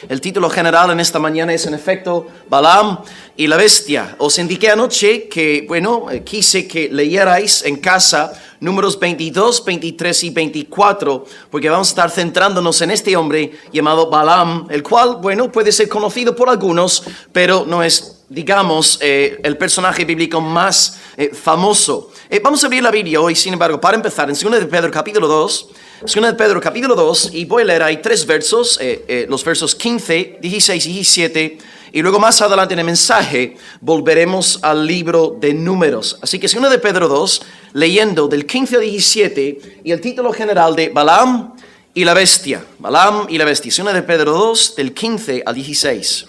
El título general en esta mañana es en efecto Balaam y la bestia. Os indiqué anoche que, quise que leyerais en casa números 22, 23 y 24, porque vamos a estar centrándonos en este hombre llamado Balaam, el cual, puede ser conocido por algunos, pero no es, el personaje bíblico más famoso. Vamos a abrir la Biblia hoy, sin embargo, para empezar, en 2 de Pedro capítulo 2, y voy a leer ahí 3 versos, los versos 15, 16 y 17, y luego más adelante en el mensaje volveremos al libro de Números. Así que 2 de Pedro 2, leyendo del 15 al 17, y el título general de Balaam y la bestia. Balaam y la bestia. 2 de Pedro 2, del 15 al 16.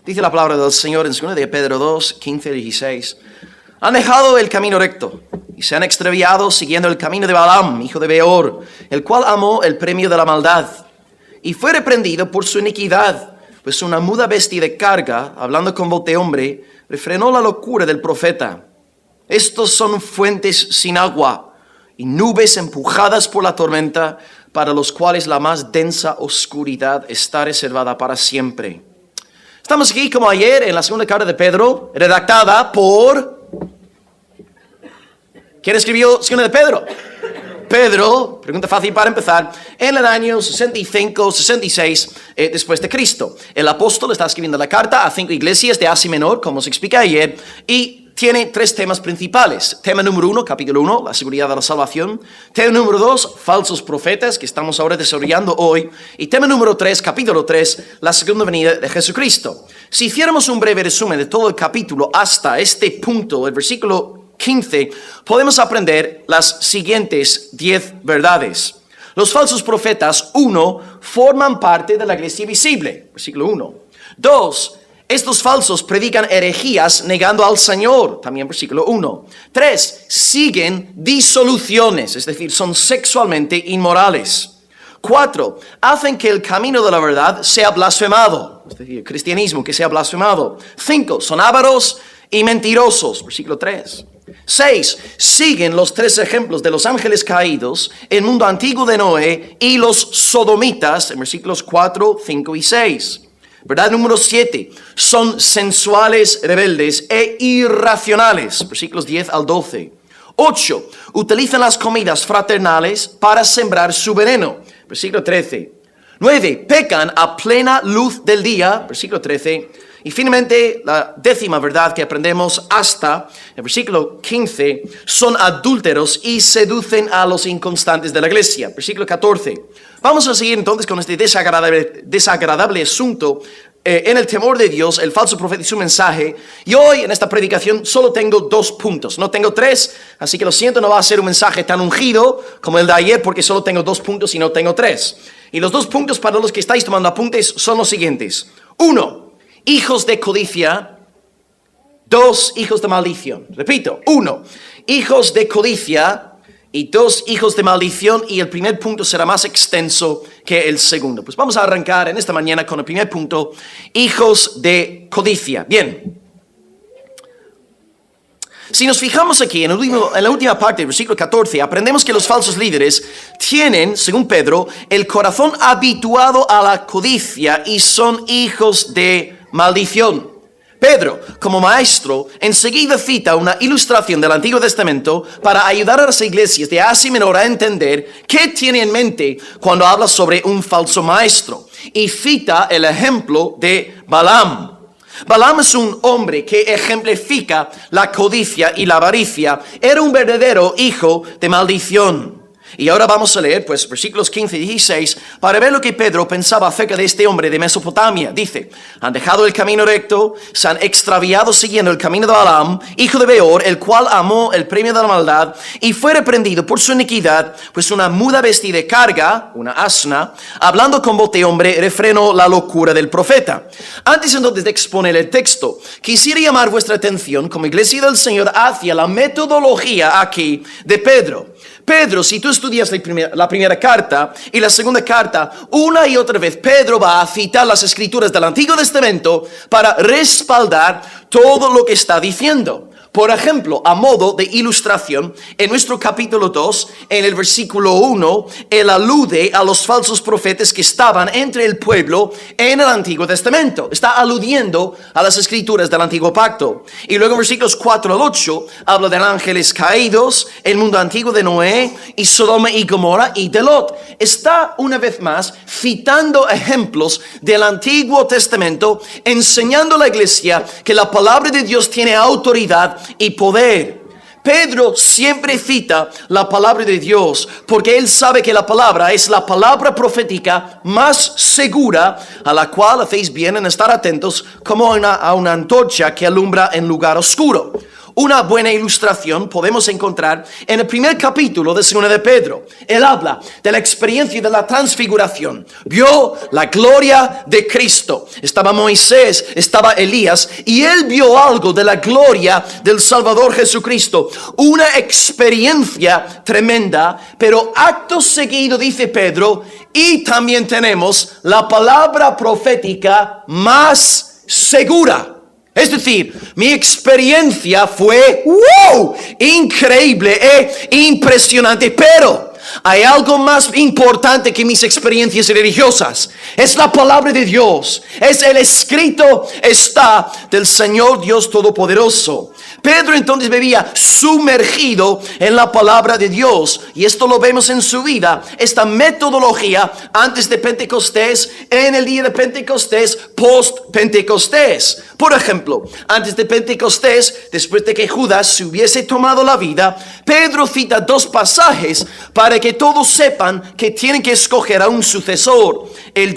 Dice la palabra del Señor en 2 de Pedro 2, 15 y 16. Han dejado el camino recto y se han extraviado siguiendo el camino de Balaam, hijo de Beor, el cual amó el premio de la maldad y fue reprendido por su iniquidad, pues una muda bestia de carga, hablando con voz de hombre, refrenó la locura del profeta. Estos son fuentes sin agua y nubes empujadas por la tormenta, para los cuales la más densa oscuridad está reservada para siempre. Estamos aquí como ayer en la segunda carta de Pedro, redactada por... ¿Quién escribió 2 de Pedro? Pedro, pregunta fácil para empezar, en el año 65, 66 después de Cristo. El apóstol está escribiendo la carta a 5 iglesias de Asia Menor, como os expliqué ayer, y tiene 3 temas principales. Tema número 1, capítulo 1, la seguridad de la salvación. Tema número 2, falsos profetas, que estamos ahora desarrollando hoy. Y tema número 3, capítulo 3, la segunda venida de Jesucristo. Si hiciéramos un breve resumen de todo el capítulo hasta este punto, el versículo 15, podemos aprender las siguientes 10 verdades. Los falsos profetas, 1, forman parte de la iglesia visible, versículo 1. 2, estos falsos predican herejías negando al Señor, también versículo 1. 3, siguen disoluciones, es decir, son sexualmente inmorales. 4, hacen que el camino de la verdad sea blasfemado, es decir, el cristianismo que sea blasfemado. 5, son ávaros y mentirosos, versículo 3. 6, siguen los 3 ejemplos de los ángeles caídos, el mundo antiguo de Noé y los sodomitas, en versículos 4, 5 y 6. Verdad número 7, son sensuales, rebeldes e irracionales, versículos 10 al 12. 8, utilizan las comidas fraternales para sembrar su veneno, versículo 13. 9, pecan a plena luz del día, versículo 13. Y finalmente, la 10ª verdad que aprendemos hasta el versículo 15, son adúlteros y seducen a los inconstantes de la iglesia, versículo 14. Vamos a seguir entonces con este desagradable asunto en el temor de Dios, el falso profeta y su mensaje. Y hoy en esta predicación solo tengo 2 puntos, no tengo 3, así que lo siento, no va a ser un mensaje tan ungido como el de ayer porque solo tengo 2 puntos y no tengo 3. Y los 2 puntos para los que estáis tomando apuntes son los siguientes. 1, hijos de codicia. 2, hijos de maldición. Repito, 1, hijos de codicia. Y 2, hijos de maldición, y el primer punto será más extenso que el segundo. Pues vamos a arrancar en esta mañana con el primer punto, hijos de codicia. Bien. Si nos fijamos aquí en la última parte del versículo 14, aprendemos que los falsos líderes tienen, según Pedro, el corazón habituado a la codicia y son hijos de maldición. Pedro, como maestro, enseguida cita una ilustración del Antiguo Testamento para ayudar a las iglesias de Asia Menor a entender qué tiene en mente cuando habla sobre un falso maestro. Y cita el ejemplo de Balaam. Balaam es un hombre que ejemplifica la codicia y la avaricia. Era un verdadero hijo de maldición. Y ahora vamos a leer versículos 15 y 16 para ver lo que Pedro pensaba acerca de este hombre de Mesopotamia. Dice, han dejado el camino recto, se han extraviado siguiendo el camino de Balaam, hijo de Beor, el cual amó el premio de la maldad y fue reprendido por su iniquidad, pues una muda bestia de carga, una asna, hablando con voz de hombre, refrenó la locura del profeta. Antes entonces de exponer el texto, quisiera llamar vuestra atención como iglesia del Señor hacia la metodología aquí de Pedro. Pedro, si tú estudias la primera carta y la segunda carta, una y otra vez Pedro va a citar las escrituras del Antiguo Testamento para respaldar todo lo que está diciendo. Por ejemplo, a modo de ilustración, en nuestro capítulo 2, en el versículo 1, él alude a los falsos profetas que estaban entre el pueblo en el Antiguo Testamento. Está aludiendo a las escrituras del Antiguo Pacto. Y luego en versículos 4 al 8, habla de ángeles caídos, el mundo antiguo de Noé, y Sodoma y Gomorra y de Lot. Está una vez más citando ejemplos del Antiguo Testamento, enseñando a la iglesia que la palabra de Dios tiene autoridad y poder. Pedro siempre cita la palabra de Dios porque él sabe que la palabra es la palabra profética más segura, a la cual hacéis bien en estar atentos como a una antorcha que alumbra en lugar oscuro. Una buena ilustración podemos encontrar en el primer capítulo de 2 de Pedro. Él habla de la experiencia de la transfiguración. Vio la gloria de Cristo. Estaba Moisés, estaba Elías, y él vio algo de la gloria del Salvador Jesucristo. Una experiencia tremenda, pero acto seguido dice Pedro, y también tenemos la palabra profética más segura. Es decir, mi experiencia fue increíble e impresionante, pero hay algo más importante que mis experiencias religiosas. Es la palabra de Dios. Es el escrito está del Señor Dios Todopoderoso. Pedro entonces vivía sumergido en la palabra de Dios, y esto lo vemos en su vida, esta metodología antes de Pentecostés, en el día de Pentecostés, post-Pentecostés. Por ejemplo, antes de Pentecostés, después de que Judas se hubiese tomado la vida, Pedro cita 2 pasajes para que todos sepan que tienen que escoger a un sucesor. Él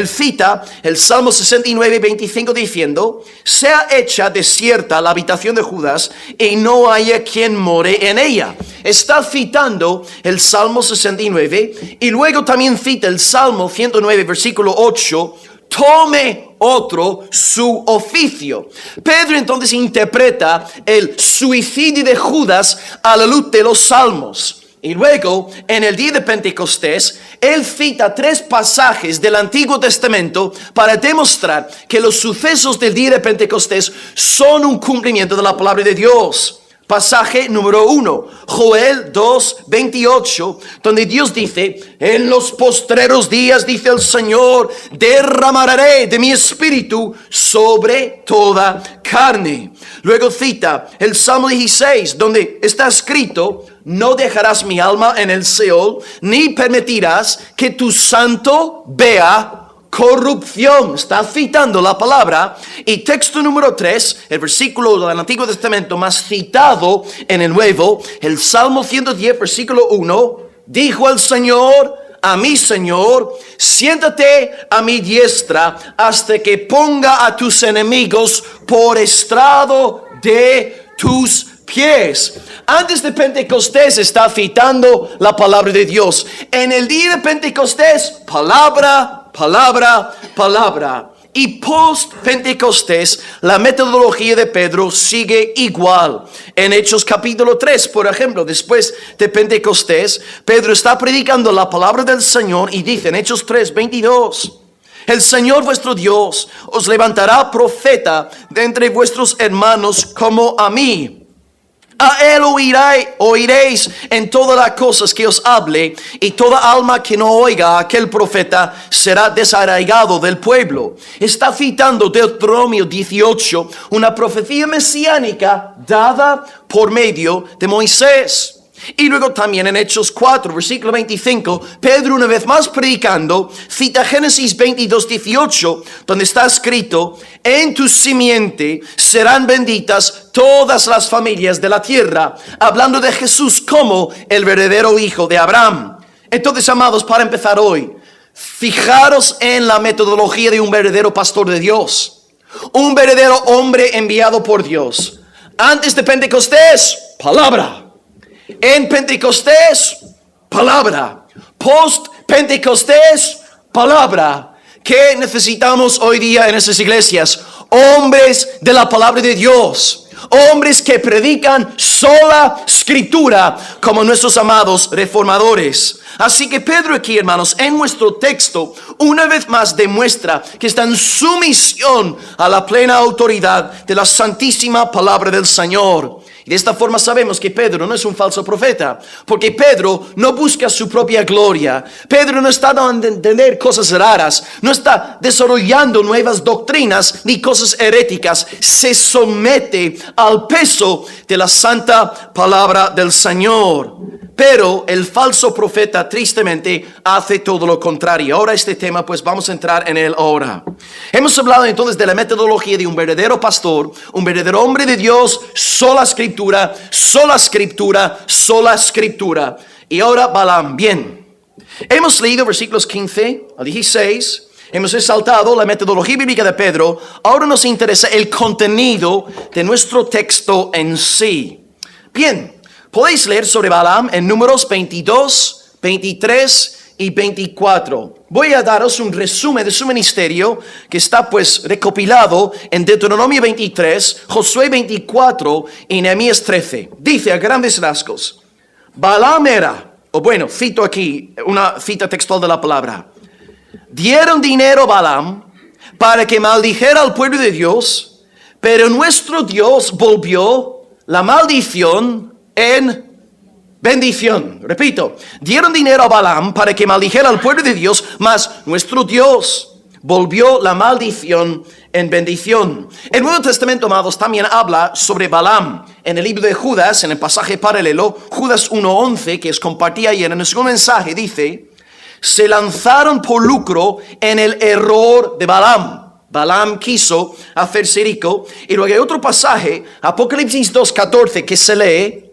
cita el Salmo 69, 25 diciendo, sea hecha desierta la habitación de Judas y no haya quien more en ella. Está citando el Salmo 69 y luego también cita el Salmo 109, versículo 8, tome otro su oficio. Pedro entonces interpreta el suicidio de Judas a la luz de los salmos. Y luego, en el día de Pentecostés, él cita 3 pasajes del Antiguo Testamento para demostrar que los sucesos del día de Pentecostés son un cumplimiento de la palabra de Dios. Pasaje número 1, Joel 2, 28, donde Dios dice, en los postreros días, dice el Señor, derramaré de mi espíritu sobre toda carne. Luego cita el Salmo 16, donde está escrito, no dejarás mi alma en el Seol, ni permitirás que tu santo vea corrupción. Está citando la palabra. Y texto número 3, el versículo del Antiguo Testamento más citado en el Nuevo, el Salmo 110, versículo 1, dijo el Señor a mi Señor, siéntate a mi diestra hasta que ponga a tus enemigos por estrado de tus pies. Antes de Pentecostés está citando la palabra de Dios. En el día de Pentecostés, palabra, palabra, palabra. Y post Pentecostés, la metodología de Pedro sigue igual. En Hechos capítulo 3, por ejemplo, después de Pentecostés, Pedro está predicando la palabra del Señor y dice en Hechos 3, 22, el Señor vuestro Dios os levantará profeta de entre vuestros hermanos como a mí. A él oiréis en todas las cosas que os hable, y toda alma que no oiga a aquel profeta será desarraigado del pueblo. Está citando Deuteronomio 18, una profecía mesiánica dada por medio de Moisés. Y luego también en Hechos 4, versículo 25, Pedro una vez más predicando, cita Génesis 22, 18, donde está escrito, en tu simiente serán benditas todas las familias de la tierra, hablando de Jesús como el verdadero hijo de Abraham. Entonces, amados, para empezar hoy, fijaros en la metodología de un verdadero pastor de Dios, un verdadero hombre enviado por Dios. Antes de Pentecostés, palabra. En Pentecostés, palabra. Post Pentecostés, palabra. ¿Qué necesitamos hoy día en esas iglesias? Hombres de la palabra de Dios. Hombres que predican sola escritura como nuestros amados reformadores. Así que Pedro aquí, hermanos, en nuestro texto, una vez más demuestra que está en sumisión a la plena autoridad de la santísima palabra del Señor. Y de esta forma sabemos que Pedro no es un falso profeta, porque Pedro no busca su propia gloria. Pedro no está dando a entender cosas raras, no está desarrollando nuevas doctrinas ni cosas heréticas. Se somete al peso de la santa palabra del Señor. Pero el falso profeta tristemente hace todo lo contrario. Ahora este tema, pues vamos a entrar en él ahora. Hemos hablado entonces de la metodología de un verdadero pastor, un verdadero hombre de Dios, sola escritura, sola escritura, sola escritura. Y ahora Balaam, bien. Hemos leído versículos 15 a 16. Hemos resaltado la metodología bíblica de Pedro. Ahora nos interesa el contenido de nuestro texto en sí. Bien. Podéis leer sobre Balaam en Números 22, 23 y 24. Voy a daros un resumen de su ministerio que está pues recopilado en Deuteronomio 23, Josué 24 y Nehemías 13. Dice a grandes rasgos: Balaam era, o bueno, cito aquí una cita textual de la palabra. Dieron dinero a Balaam para que maldijera al pueblo de Dios, pero nuestro Dios volvió la maldición en bendición. Repito, dieron dinero a Balaam para que maldijera al pueblo de Dios, mas nuestro Dios volvió la maldición en bendición. El Nuevo Testamento, amados, también habla sobre Balaam. En el libro de Judas, en el pasaje paralelo, Judas 1:11, que os compartí ayer en el segundo mensaje, dice: se lanzaron por lucro en el error de Balaam. Balaam quiso hacerse rico. Y luego hay otro pasaje, Apocalipsis 2:14, que se lee: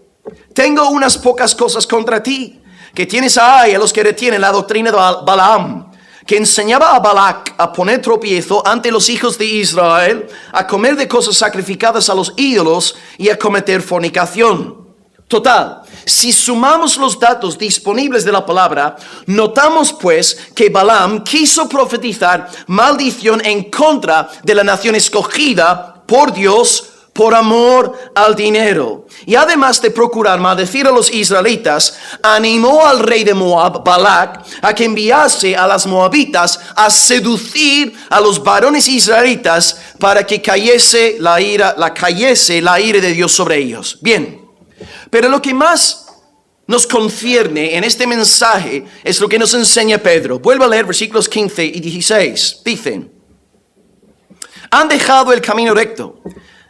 tengo unas pocas cosas contra ti, que tienes a los que retienen la doctrina de Balaam, que enseñaba a Balac a poner tropiezo ante los hijos de Israel, a comer de cosas sacrificadas a los ídolos y a cometer fornicación. Total, si sumamos los datos disponibles de la palabra, notamos pues que Balaam quiso profetizar maldición en contra de la nación escogida por Dios por amor al dinero. Y además de procurar maldecir a los israelitas, animó al rey de Moab, Balac, a que enviase a las moabitas a seducir a los varones israelitas para que cayese la ira de Dios sobre ellos. Bien, pero lo que más nos concierne en este mensaje es lo que nos enseña Pedro. Vuelvo a leer versículos 15 y 16. Dicen: han dejado el camino recto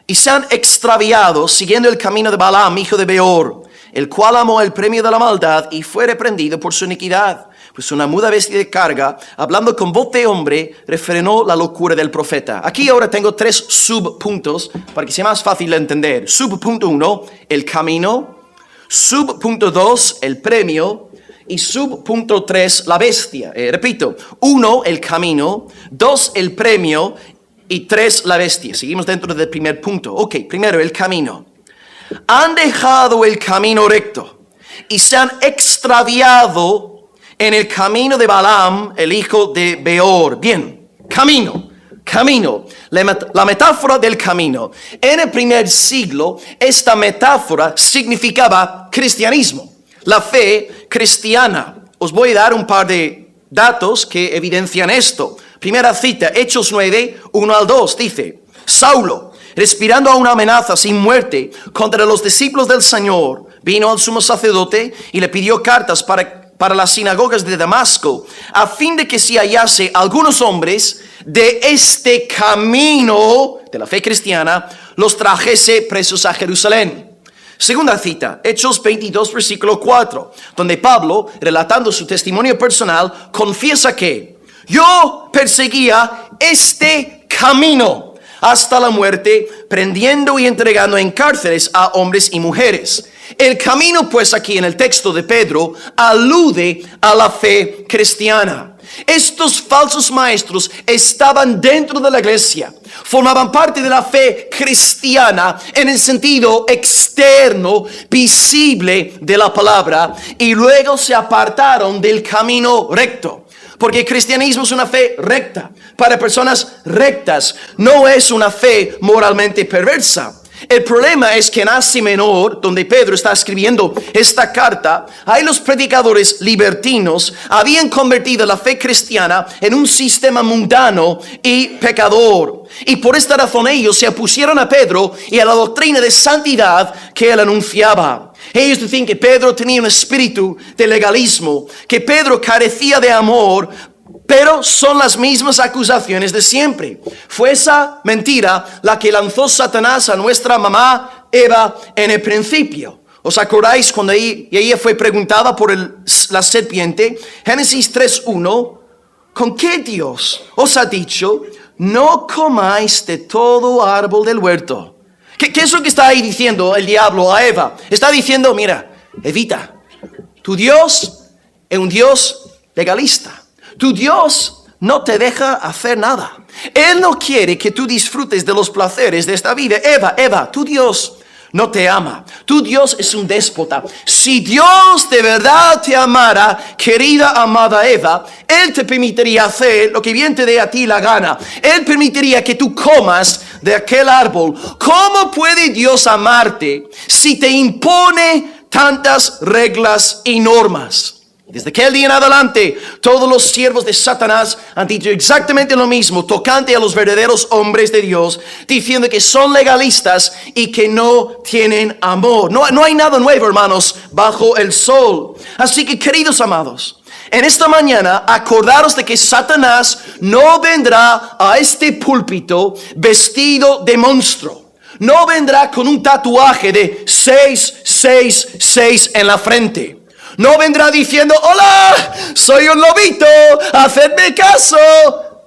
y se han extraviado siguiendo el camino de Balaam, hijo de Beor, el cual amó el premio de la maldad y fue reprendido por su iniquidad. Pues una muda bestia de carga, hablando con voz de hombre, refrenó la locura del profeta. Aquí ahora tengo 3 subpuntos para que sea más fácil de entender. Subpunto 1, el camino. Subpunto 2, el premio. Y subpunto 3, la bestia. Repito, 1, el camino. 2, el premio. Y 3, la bestia. Seguimos dentro del primer punto. Ok, primero, el camino. Han dejado el camino recto y se han extraviado en el camino de Balaam, el hijo de Beor. Bien, camino. La metáfora del camino. En el primer siglo, esta metáfora significaba cristianismo, la fe cristiana. Os voy a dar un par de datos que evidencian esto. Primera cita, Hechos 9, 1 al 2, dice: Saulo, respirando a una amenaza sin muerte contra los discípulos del Señor, vino al sumo sacerdote y le pidió cartas para las sinagogas de Damasco, a fin de que si hallase algunos hombres de este camino de la fe cristiana, los trajese presos a Jerusalén. Segunda cita, Hechos 22, versículo 4, donde Pablo, relatando su testimonio personal, confiesa que yo perseguía este camino hasta la muerte, prendiendo y entregando en cárceles a hombres y mujeres. El camino, pues, aquí en el texto de Pedro, alude a la fe cristiana. Estos falsos maestros estaban dentro de la iglesia, formaban parte de la fe cristiana en el sentido externo, visible de la palabra, y luego se apartaron del camino recto. Porque el cristianismo es una fe recta, para personas rectas, no es una fe moralmente perversa. El problema es que en Asia Menor, donde Pedro está escribiendo esta carta, hay los predicadores libertinos habían convertido la fe cristiana en un sistema mundano y pecador. Y por esta razón ellos se opusieron a Pedro y a la doctrina de santidad que él anunciaba. Ellos decían que Pedro tenía un espíritu de legalismo, que Pedro carecía de amor. Pero son las mismas acusaciones de siempre. Fue esa mentira la que lanzó Satanás a nuestra mamá Eva en el principio. ¿Os acordáis cuando ella fue preguntada por la serpiente? Génesis 3:1. ¿Con qué Dios os ha dicho, no comáis de todo árbol del huerto? ¿Qué es lo que está ahí diciendo el diablo a Eva? Está diciendo, mira, Evita, tu Dios es un Dios legalista. Tu Dios no te deja hacer nada. Él no quiere que tú disfrutes de los placeres de esta vida. Eva, tu Dios no te ama. Tu Dios es un déspota. Si Dios de verdad te amara, querida amada Eva, Él te permitiría hacer lo que bien te dé a ti la gana. Él permitiría que tú comas de aquel árbol. ¿Cómo puede Dios amarte si te impone tantas reglas y normas? Desde aquel día en adelante, todos los siervos de Satanás han dicho exactamente lo mismo tocante a los verdaderos hombres de Dios, diciendo que son legalistas y que no tienen amor. No hay nada nuevo, hermanos, bajo el sol. Así que, queridos amados, en esta mañana, acordaros de que Satanás no vendrá a este púlpito vestido de monstruo. No vendrá con un tatuaje de 666 en la frente. No vendrá diciendo, hola, soy un lobito, hacedme caso.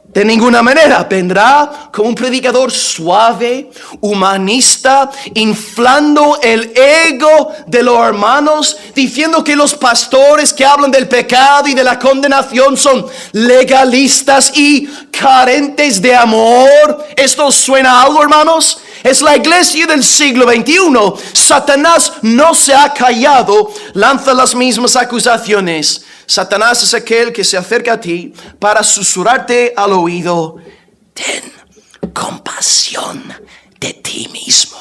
De ninguna manera. Vendrá como un predicador suave, humanista, inflando el ego de los hermanos, diciendo que los pastores que hablan del pecado y de la condenación son legalistas y carentes de amor. ¿Esto suena a algo, hermanos? Es la iglesia del siglo XXI. Satanás no se ha callado, lanza las mismas acusaciones. Satanás es aquel que se acerca a ti para susurrarte al oído, ten compasión de ti mismo.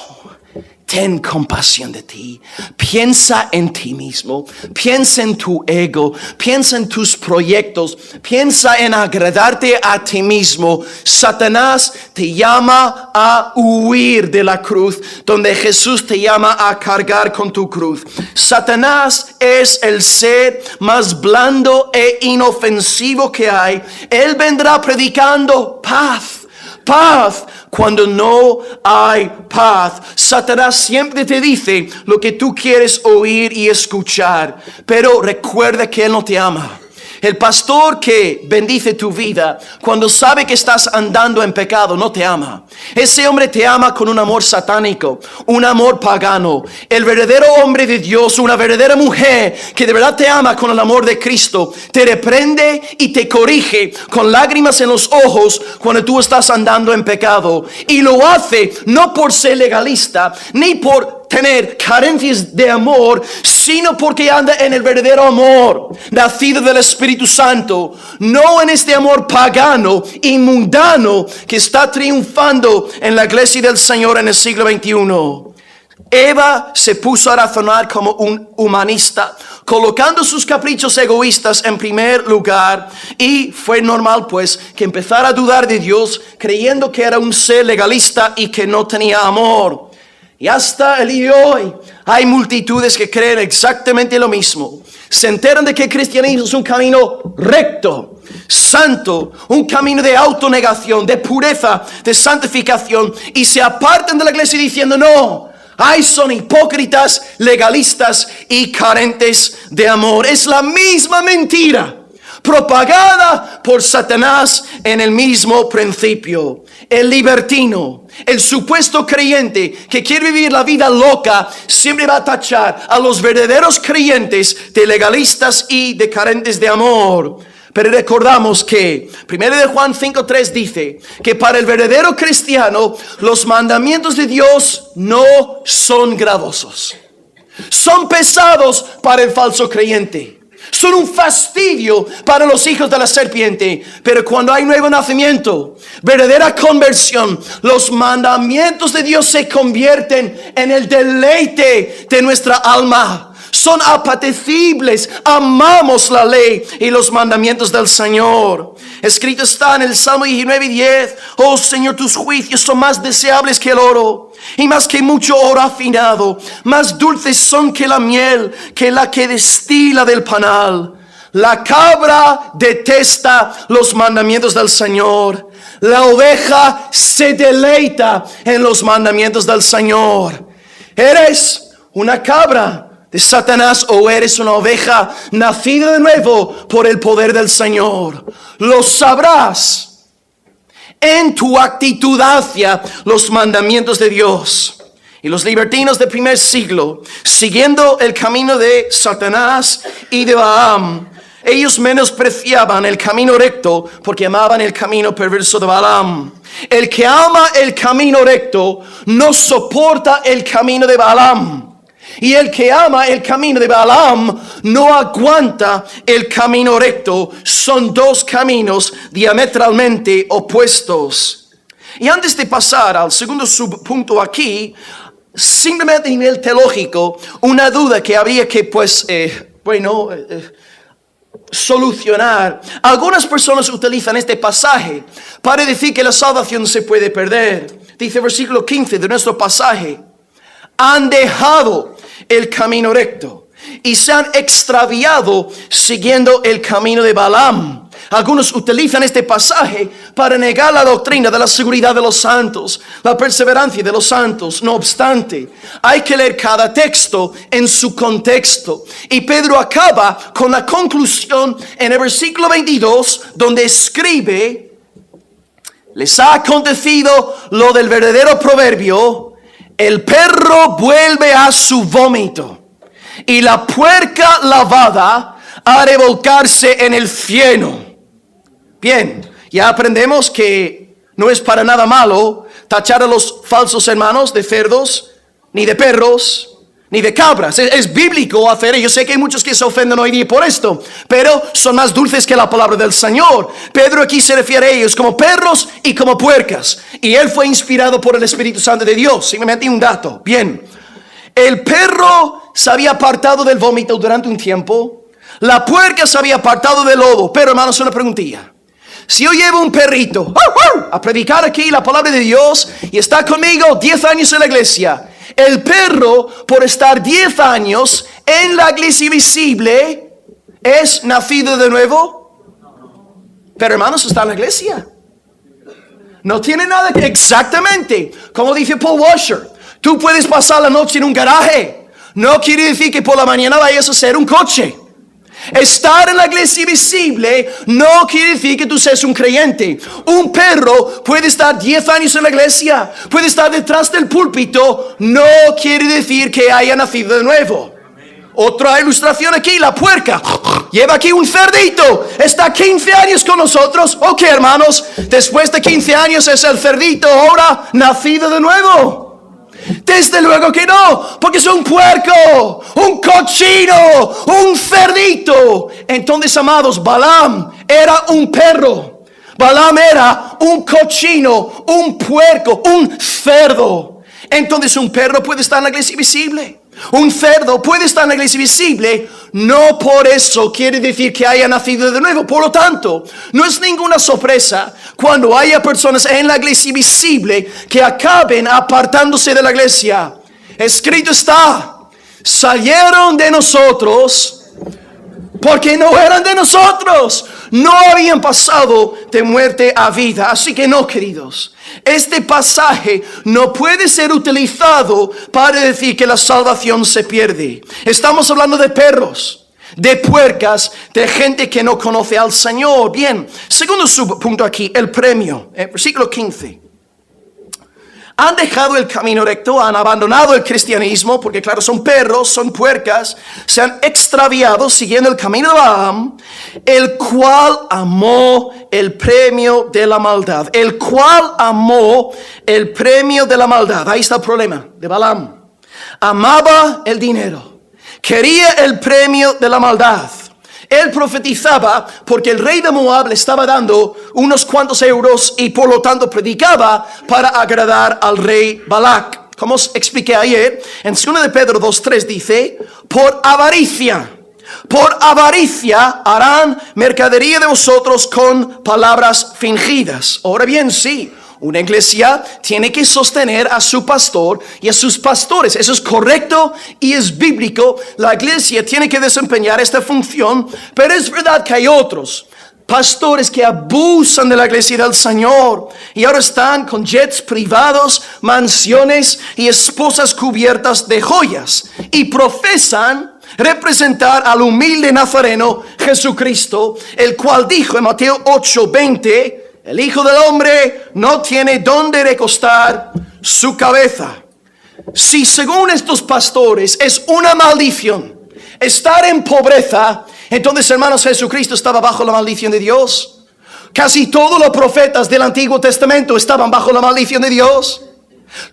Ten compasión de ti. Piensa en ti mismo. Piensa en tu ego. Piensa en tus proyectos. Piensa en agradarte a ti mismo. Satanás te llama a huir de la cruz, donde Jesús te llama a cargar con tu cruz. Satanás es el ser más blando e inofensivo que hay. Él vendrá predicando paz. Paz cuando no hay paz. Satanás siempre te dice lo que tú quieres oír y escuchar, pero recuerda que Él no te ama. El pastor que bendice tu vida, cuando sabe que estás andando en pecado, no te ama. Ese hombre te ama con un amor satánico, un amor pagano. El verdadero hombre de Dios, una verdadera mujer que de verdad te ama con el amor de Cristo, te reprende y te corrige con lágrimas en los ojos cuando tú estás andando en pecado. Y lo hace no por ser legalista, ni por tener carencias de amor, sino porque anda en el verdadero amor, nacido del Espíritu Santo, no en este amor pagano y mundano que está triunfando en la iglesia del Señor en el siglo XXI. Eva se puso a razonar como un humanista, colocando sus caprichos egoístas en primer lugar, y fue normal pues que empezara a dudar de Dios, creyendo que era un ser legalista y que no tenía amor. Y hasta el día de hoy hay multitudes que creen exactamente lo mismo. Se enteran de que el cristianismo es un camino recto, santo, un camino de autonegación, de pureza, de santificación, y se apartan de la iglesia diciendo no. Ay, son hipócritas, legalistas y carentes de amor. Es la misma mentira propagada por Satanás en el mismo principio. El libertino, el supuesto creyente que quiere vivir la vida loca, siempre va a tachar a los verdaderos creyentes de legalistas y de carentes de amor. Pero recordamos que 1 de Juan 5:3 dice que para el verdadero cristiano los mandamientos de Dios no son gravosos. Son pesados para el falso creyente. Son un fastidio para los hijos de la serpiente. Pero cuando hay nuevo nacimiento, verdadera conversión, los mandamientos de Dios se convierten en el deleite de nuestra alma. Son apetecibles, amamos la ley y los mandamientos del Señor. Escrito está en el Salmo 19:10: oh Señor, tus juicios son más deseables que el oro, y más que mucho oro afinado. Más dulces son que la miel, que la que destila del panal. La cabra detesta los mandamientos del Señor. La oveja se deleita en los mandamientos del Señor. ¿Eres una cabra de Satanás o eres una oveja nacida de nuevo por el poder del Señor? Lo sabrás en tu actitud hacia los mandamientos de Dios. Y los libertinos del primer siglo, siguiendo el camino de Satanás y de Balaam, ellos menospreciaban el camino recto porque amaban el camino perverso de Balaam. El que ama el camino recto no soporta el camino de Balaam. Y el que ama el camino de Balaam no aguanta el camino recto. Son dos caminos diametralmente opuestos. Y antes de pasar al segundo subpunto aquí, simplemente a nivel teológico, una duda que habría que solucionar. Algunas personas utilizan este pasaje para decir que la salvación se puede perder. Dice versículo 15 de nuestro pasaje: han dejado el camino recto y se han extraviado siguiendo el camino de Balaam. Algunos utilizan este pasaje para negar la doctrina de la seguridad de los santos, la perseverancia de los santos. No obstante, hay que leer cada texto en su contexto. Y Pedro acaba con la conclusión en el versículo 22, donde escribe: les ha acontecido lo del verdadero proverbio: el perro vuelve a su vómito, y la puerca lavada ha de volcarse en el fieno. Bien, ya aprendemos que no es para nada malo tachar a los falsos hermanos de cerdos, ni de perros, ni de cabras. Es bíblico hacer. Yo sé que hay muchos que se ofenden hoy día por esto, pero son más dulces que la palabra del Señor. Pedro aquí se refiere a ellos como perros y como puercas, y él fue inspirado por el Espíritu Santo de Dios. Simplemente un dato. Bien, el perro se había apartado del vómito durante un tiempo, la puerca se había apartado del lodo. Pero hermanos, una preguntilla: si yo llevo un perrito a predicar aquí la palabra de Dios y está conmigo 10 años en la iglesia, el perro, por estar 10 años en la iglesia visible, ¿es nacido de nuevo? Pero hermanos, está en la iglesia. No tiene nada que... Exactamente, como dice Paul Washer, tú puedes pasar la noche en un garaje. No quiere decir que por la mañana vayas a ser un coche. Estar en la iglesia visible no quiere decir que tú seas un creyente. Un perro puede estar 10 años en la iglesia, puede estar detrás del púlpito, no quiere decir que haya nacido de nuevo. Otra ilustración aquí: la puerca lleva aquí un cerdito, está 15 años con nosotros. Ok, hermanos, después de 15 años es el cerdito ahora nacido de nuevo. Desde luego que no, porque es un puerco, un cochino, un cerdito. Entonces, amados, Balaam era un perro, Balaam era un cochino, un puerco, un cerdo. Entonces un perro puede estar en la iglesia visible, un cerdo puede estar en la iglesia visible. No por eso quiere decir que haya nacido de nuevo. Por lo tanto, no es ninguna sorpresa cuando haya personas en la iglesia visible que acaben apartándose de la iglesia. Escrito está: salieron de nosotros porque no eran de nosotros, no habían pasado de muerte a vida. Así que no, queridos, este pasaje no puede ser utilizado para decir que la salvación se pierde. Estamos hablando de perros, de puercas, de gente que no conoce al Señor. Bien, segundo subpunto aquí, el premio, versículo 15. Han dejado el camino recto, han abandonado el cristianismo, porque claro, son perros, son puercas, se han extraviado siguiendo el camino de Balaam, el cual amó el premio de la maldad. El cual amó el premio de la maldad. Ahí está el problema de Balaam. Amaba el dinero, quería el premio de la maldad. Él profetizaba porque el rey de Moab le estaba dando unos cuantos euros y por lo tanto predicaba para agradar al rey Balac. Como os expliqué ayer, en 2 de Pedro 2:3 dice, por avaricia harán mercadería de vosotros con palabras fingidas. Ahora bien, sí, una iglesia tiene que sostener a su pastor y a sus pastores. Eso es correcto y es bíblico. La iglesia tiene que desempeñar esta función, pero es verdad que hay otros pastores que abusan de la iglesia del Señor y ahora están con jets privados, mansiones y esposas cubiertas de joyas y profesan representar al humilde nazareno Jesucristo, el cual dijo en Mateo 8:20, el Hijo del Hombre no tiene dónde recostar su cabeza. Si según estos pastores es una maldición estar en pobreza, entonces, hermanos, Jesucristo estaba bajo la maldición de Dios. Casi todos los profetas del Antiguo Testamento estaban bajo la maldición de Dios.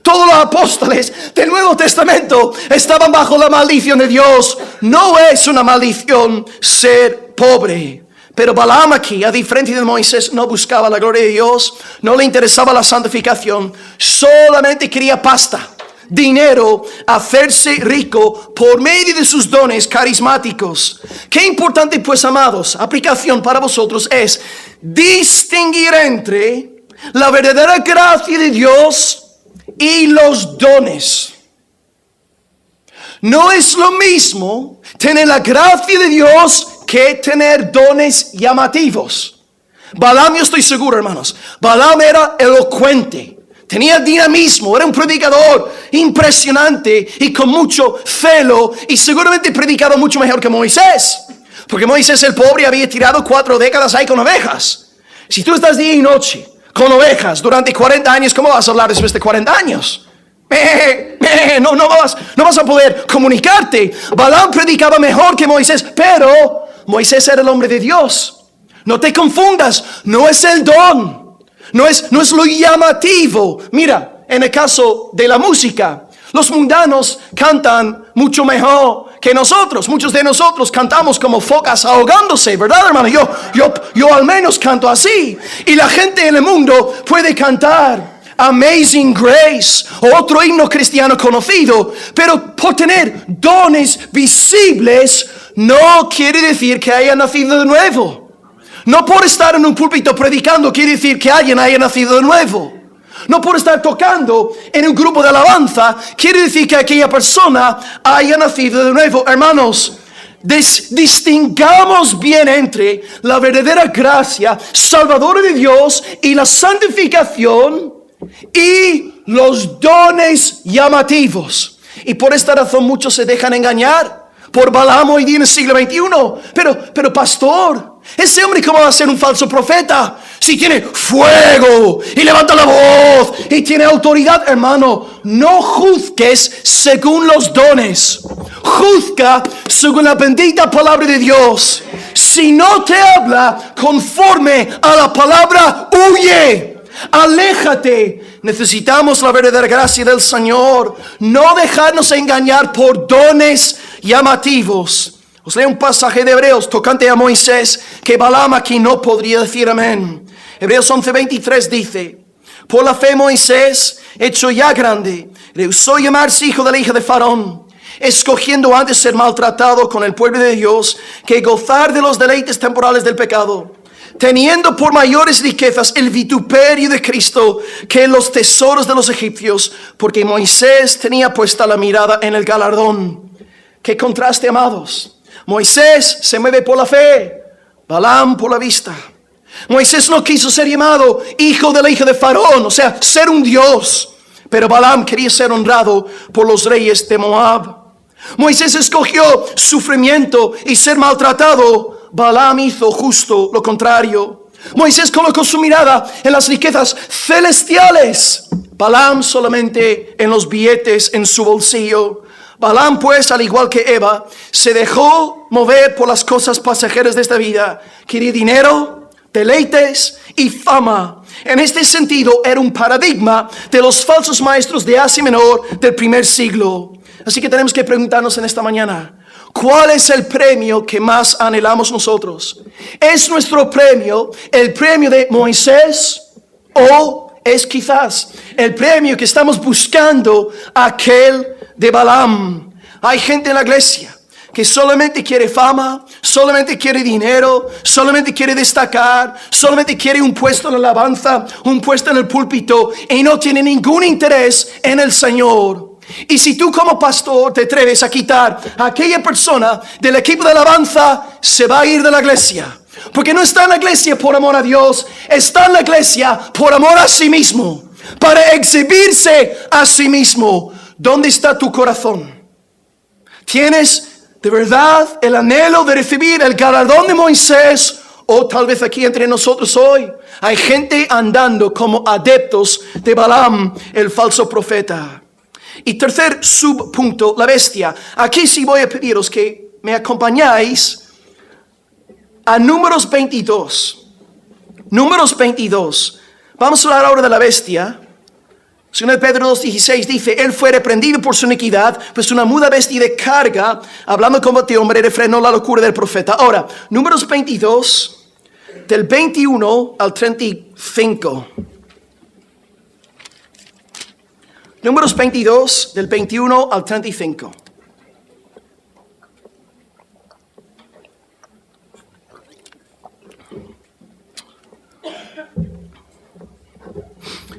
Todos los apóstoles del Nuevo Testamento estaban bajo la maldición de Dios. No es una maldición ser pobre. Pero Balaam aquí, a diferencia de Moisés, no buscaba la gloria de Dios, no le interesaba la santificación, solamente quería pasta, dinero, hacerse rico por medio de sus dones carismáticos. Qué importante, pues, amados, aplicación para vosotros es distinguir entre la verdadera gracia de Dios y los dones. No es lo mismo tener la gracia de Dios que tener dones llamativos. Balaam, yo estoy seguro, hermanos, Balaam era elocuente, tenía dinamismo, era un predicador impresionante y con mucho celo, y seguramente predicaba mucho mejor que Moisés, porque Moisés el pobre había tirado 4 décadas ahí con ovejas. Si tú estás día y noche con ovejas durante 40 años, ¿cómo vas a hablar después de 40 años? No vas a poder comunicarte. Balaam predicaba mejor que Moisés, pero Moisés era el hombre de Dios. No te confundas, no es el don, no es lo llamativo. Mira, en el caso de la música, los mundanos cantan mucho mejor que nosotros. Muchos de nosotros cantamos como focas ahogándose, ¿verdad, hermano? Yo al menos canto así. Y la gente en el mundo puede cantar Amazing Grace, otro himno cristiano conocido, pero por tener dones visibles no quiere decir que haya nacido de nuevo. No por estar en un púlpito predicando quiere decir que alguien haya nacido de nuevo. No por estar tocando en un grupo de alabanza quiere decir que aquella persona haya nacido de nuevo. Hermanos, distingamos bien entre la verdadera gracia salvadora de Dios y la santificación y los dones llamativos. Y por esta razón muchos se dejan engañar por Balaam hoy día en el siglo XXI. Pero pastor, ese hombre, ¿cómo va a ser un falso profeta? Si tiene fuego y levanta la voz y tiene autoridad. Hermano, no juzgues según los dones, juzga según la bendita palabra de Dios. Si no te habla conforme a la palabra, huye, aléjate. Necesitamos la verdadera gracia del Señor, no dejarnos engañar por dones llamativos. Os leo un pasaje de Hebreos tocante a Moisés que Balaam aquí no podría decir amén. Hebreos 11:23 dice: por la fe Moisés, hecho ya grande, rehusó llamarse hijo de la hija de Faraón, escogiendo antes ser maltratado con el pueblo de Dios que gozar de los deleites temporales del pecado, teniendo por mayores riquezas el vituperio de Cristo que los tesoros de los egipcios, porque Moisés tenía puesta la mirada en el galardón. Qué contraste, amados. Moisés se mueve por la fe, Balaam por la vista. Moisés no quiso ser llamado hijo de la hija de Faraón, o sea, ser un dios, pero Balaam quería ser honrado por los reyes de Moab. Moisés escogió sufrimiento y ser maltratado, Balaam hizo justo lo contrario. Moisés colocó su mirada en las riquezas celestiales, Balaam solamente en los billetes en su bolsillo. Balaam, pues, al igual que Eva, se dejó mover por las cosas pasajeras de esta vida. Quería dinero, deleites y fama. En este sentido, era un paradigma de los falsos maestros de Asia Menor del primer siglo. Así que tenemos que preguntarnos en esta mañana: ¿Cuál es el premio que más anhelamos nosotros? ¿Es nuestro premio el premio de Moisés o es quizás el premio que estamos buscando aquel de Balaam? Hay gente en la iglesia que solamente quiere fama, solamente quiere dinero, solamente quiere destacar, solamente quiere un puesto en la alabanza, un puesto en el púlpito y no tiene ningún interés en el Señor. Y si tú como pastor te atreves a quitar a aquella persona del equipo de alabanza, se va a ir de la iglesia. Porque no está en la iglesia por amor a Dios, está en la iglesia por amor a sí mismo, para exhibirse a sí mismo. ¿Dónde está tu corazón? ¿Tienes de verdad el anhelo de recibir el galardón de Moisés? O tal vez aquí entre nosotros hoy hay gente andando como adeptos de Balaam, el falso profeta. Y tercer subpunto, la bestia. Aquí sí voy a pediros que me acompañáis a Números 22. Números 22. Vamos a hablar ahora de la bestia. Según Pedro 2:16 dice, él fue reprendido por su iniquidad, pues una muda bestia de carga, hablando como de hombre, refrenó la locura del profeta. Ahora, Números 22, del 21 al 35. Números 22, del 21 al 35.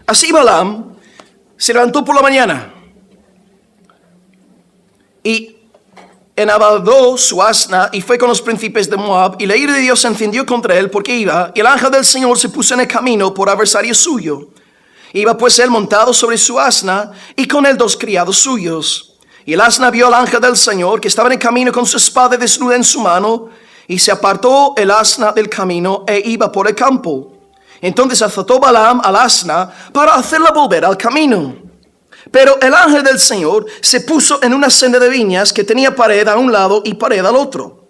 Así Balaam se levantó por la mañana y enabaldó su asna y fue con los príncipes de Moab, y la ira de Dios se encendió contra él porque iba, y el ángel del Señor se puso en el camino por adversario suyo. Iba pues él montado sobre su asna y con él 2 criados suyos. Y el asna vio al ángel del Señor que estaba en el camino con su espada desnuda en su mano, y se apartó el asna del camino e iba por el campo. Entonces azotó Balaam al asna para hacerla volver al camino. Pero el ángel del Señor se puso en una senda de viñas que tenía pared a un lado y pared al otro.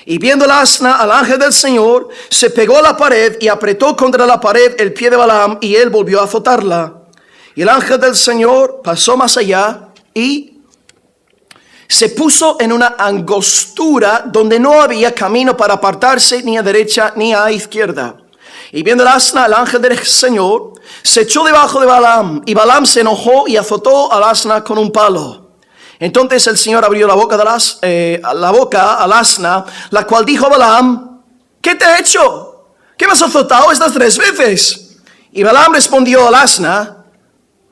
Y viendo el asna al ángel del Señor, se pegó a la pared y apretó contra la pared el pie de Balaam, y él volvió a azotarla. Y el ángel del Señor pasó más allá y se puso en una angostura donde no había camino para apartarse ni a derecha ni a izquierda. Y viendo el asna, el ángel del Señor se echó debajo de Balaam, y Balaam se enojó y azotó al asna con un palo. Entonces el Señor abrió la boca al asna, la cual dijo a Balaam, ¿qué te he hecho? ¿Qué me has azotado estas 3 veces? Y Balaam respondió al asna,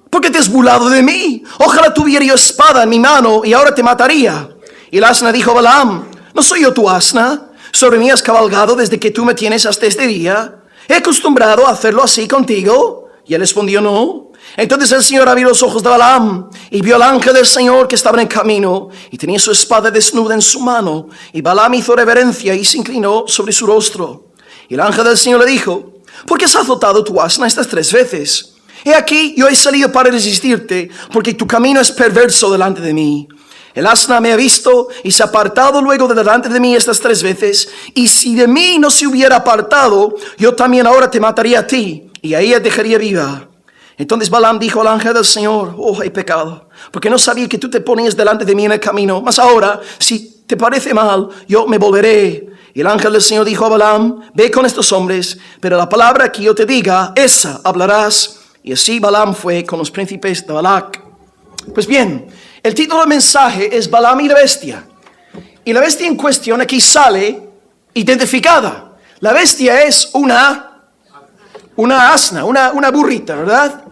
porque te has burlado de mí. Ojalá tuviera yo espada en mi mano y ahora te mataría. Y el asna dijo a Balaam, ¿no soy yo tu asna? ¿Sobre mí has cabalgado desde que tú me tienes hasta este día? ¿He acostumbrado a hacerlo así contigo? Y él respondió, no. Entonces el Señor abrió los ojos de Balaam y vio al ángel del Señor que estaba en el camino y tenía su espada desnuda en su mano. Y Balaam hizo reverencia y se inclinó sobre su rostro. Y el ángel del Señor le dijo, ¿por qué has azotado tu asna estas 3 veces? He aquí, yo he salido para resistirte, porque tu camino es perverso delante de mí. El asna me ha visto y se ha apartado luego de delante de mí estas 3 veces. Y si de mí no se hubiera apartado, yo también ahora te mataría a ti, y a ella dejaría viva. Entonces Balaam dijo al ángel del Señor, oh, he pecado, porque no sabía que tú te ponías delante de mí en el camino. Mas ahora, si te parece mal, yo me volveré. Y el ángel del Señor dijo a Balaam, ve con estos hombres, pero la palabra que yo te diga, esa hablarás. Y así Balaam fue con los príncipes de Balac. Pues bien, el título del mensaje es Balaam y la bestia. Y la bestia en cuestión aquí sale identificada. La bestia es una asna, una burrita, ¿verdad?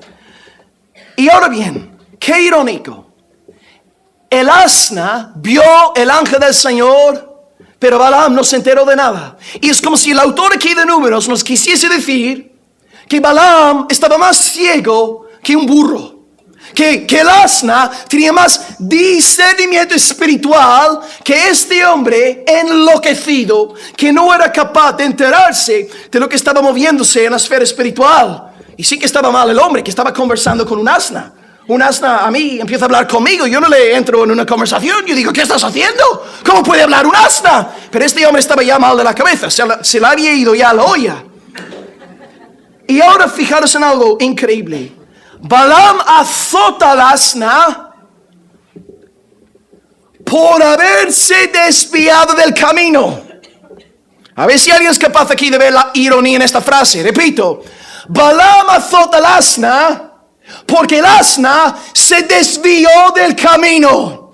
Y ahora bien, qué irónico. El asna vio el ángel del Señor, pero Balaam no se enteró de nada. Y es como si el autor aquí de Números nos quisiese decir que Balaam estaba más ciego que un burro. Que el asna tenía más discernimiento espiritual que este hombre enloquecido, que no era capaz de enterarse de lo que estaba moviéndose en la esfera espiritual. Y sí que estaba mal el hombre que estaba conversando con un asna. Un asna a mí empieza a hablar conmigo, yo no le entro en una conversación, yo digo, ¿qué estás haciendo? ¿Cómo puede hablar un asna? Pero este hombre estaba ya mal de la cabeza, se le había ido ya a la olla. Y ahora fijaros en algo increíble. Balaam azota al asna por haberse desviado del camino. A ver si alguien es capaz aquí de ver la ironía en esta frase. Repito, Balaam azota al asna porque el asna se desvió del camino.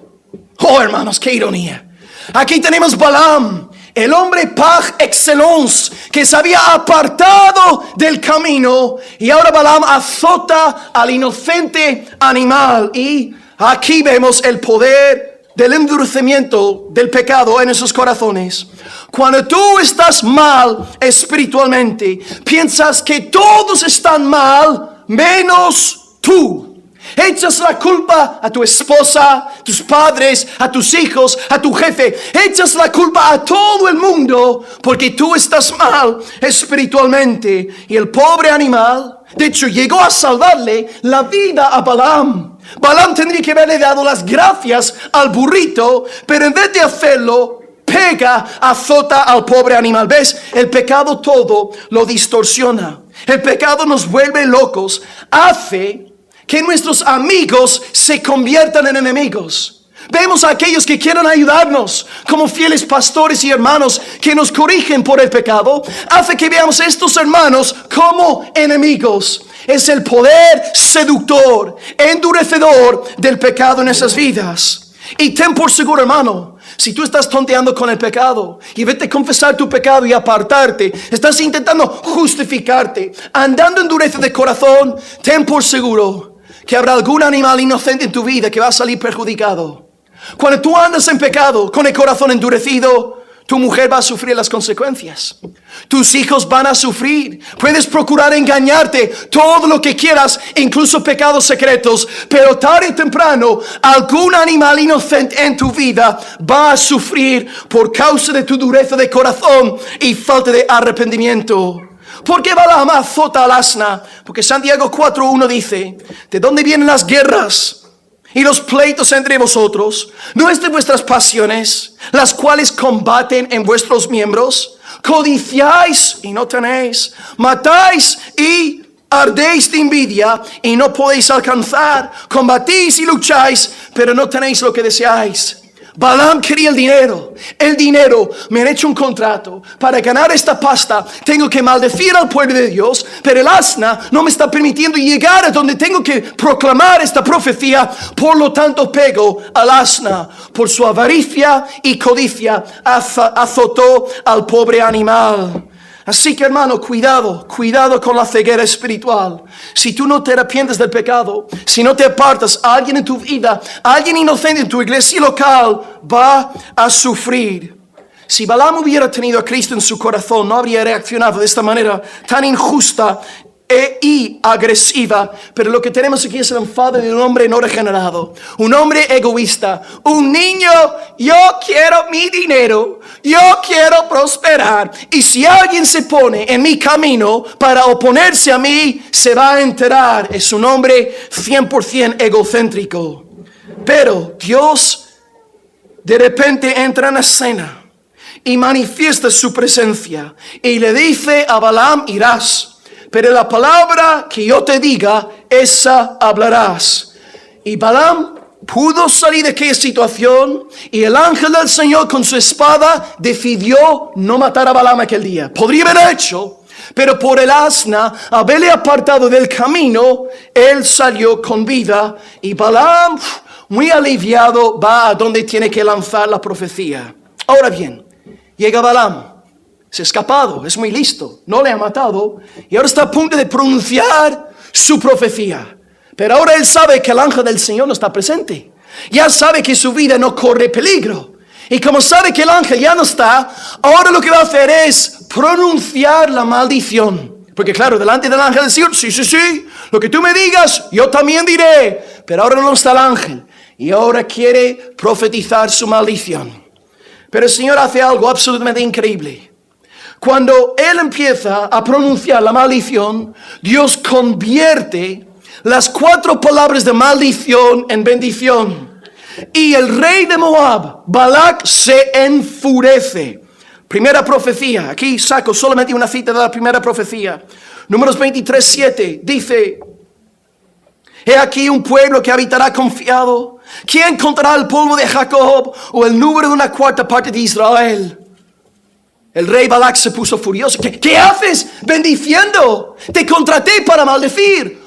Oh, hermanos, qué ironía. Aquí tenemos Balaam, el hombre par excellence, que se había apartado del camino, y ahora Balaam azota al inocente animal. Y aquí vemos el poder del endurecimiento del pecado en esos corazones. Cuando tú estás mal espiritualmente, piensas que todos están mal menos tú. Echas la culpa a tu esposa, a tus padres, a tus hijos, a tu jefe. Echas la culpa a todo el mundo porque tú estás mal espiritualmente. Y el pobre animal, de hecho, llegó a salvarle la vida a Balaam. Balaam tendría que haberle dado las gracias al burrito, pero en vez de hacerlo, pega, azota al pobre animal. ¿Ves? El pecado todo lo distorsiona. El pecado nos vuelve locos. Hace que nuestros amigos se conviertan en enemigos. Vemos a aquellos que quieren ayudarnos como fieles pastores y hermanos que nos corrigen por el pecado. Hace que veamos a estos hermanos como enemigos. Es el poder seductor, endurecedor del pecado en esas vidas. Y ten por seguro, hermano, si tú estás tonteando con el pecado y vete a confesar tu pecado y apartarte, estás intentando justificarte, andando en dureza de corazón, ten por seguro que habrá algún animal inocente en tu vida que va a salir perjudicado. Cuando tú andas en pecado con el corazón endurecido, tu mujer va a sufrir las consecuencias. Tus hijos van a sufrir. Puedes procurar engañarte todo lo que quieras, incluso pecados secretos, pero tarde o temprano algún animal inocente en tu vida va a sufrir por causa de tu dureza de corazón y falta de arrepentimiento. ¿Por qué Balaam azota al asna? Porque Santiago 4:1 dice: ¿de dónde vienen las guerras y los pleitos entre vosotros? ¿No es de vuestras pasiones, las cuales combaten en vuestros miembros? Codiciáis y no tenéis, matáis y ardéis de envidia y no podéis alcanzar, combatís y lucháis, pero no tenéis lo que deseáis. Balaam quería el dinero. Me han hecho un contrato. Para ganar esta pasta tengo que maldecir al pueblo de Dios, pero el asna no me está permitiendo llegar a donde tengo que proclamar esta profecía. Por lo tanto pego al asna. Por su avaricia y codicia azotó al pobre animal. Así que, hermano, cuidado con la ceguera espiritual. Si tú no te arrepientes del pecado, si no te apartas, alguien en tu vida, alguien inocente en tu iglesia local va a sufrir. Si Balaam hubiera tenido a Cristo en su corazón, no habría reaccionado de esta manera tan injusta y agresiva. Pero lo que tenemos aquí es el enfado de un hombre no regenerado, un hombre egoísta, un niño. Yo quiero mi dinero, yo quiero prosperar, y si alguien se pone en mi camino para oponerse a mí, se va a enterar. Es un hombre 100% egocéntrico. Pero Dios de repente entra en escena y manifiesta su presencia y le dice a Balaam: irás, pero la palabra que yo te diga, esa hablarás. Y Balaam pudo salir de aquella situación, y el ángel del Señor con su espada decidió no matar a Balaam aquel día. Podría haber hecho, pero por el asna haberle apartado del camino, él salió con vida. Y Balaam, muy aliviado, va a donde tiene que lanzar la profecía. Ahora bien, llega Balaam. Se ha escapado, es muy listo, no le ha matado, y ahora está a punto de pronunciar su profecía. Pero ahora él sabe que el ángel del Señor no está presente. Ya sabe que su vida no corre peligro. Y como sabe que el ángel ya no está, ahora lo que va a hacer es pronunciar la maldición. Porque claro, delante del ángel del Señor, sí, lo que tú me digas, yo también diré. Pero ahora no está el ángel, y ahora quiere profetizar su maldición. Pero el Señor hace algo absolutamente increíble. Cuando él empieza a pronunciar la maldición, Dios convierte las 4 palabras de maldición en bendición. Y el rey de Moab, Balac, se enfurece. Primera profecía, aquí saco solamente una cita de la primera profecía. Números 23:7 dice: he aquí un pueblo que habitará confiado ¿Quién contará el polvo de Jacob o el número de una cuarta parte de Israel? El rey Balac se puso furioso. ¿Qué haces bendiciendo? Te contraté para maldecir.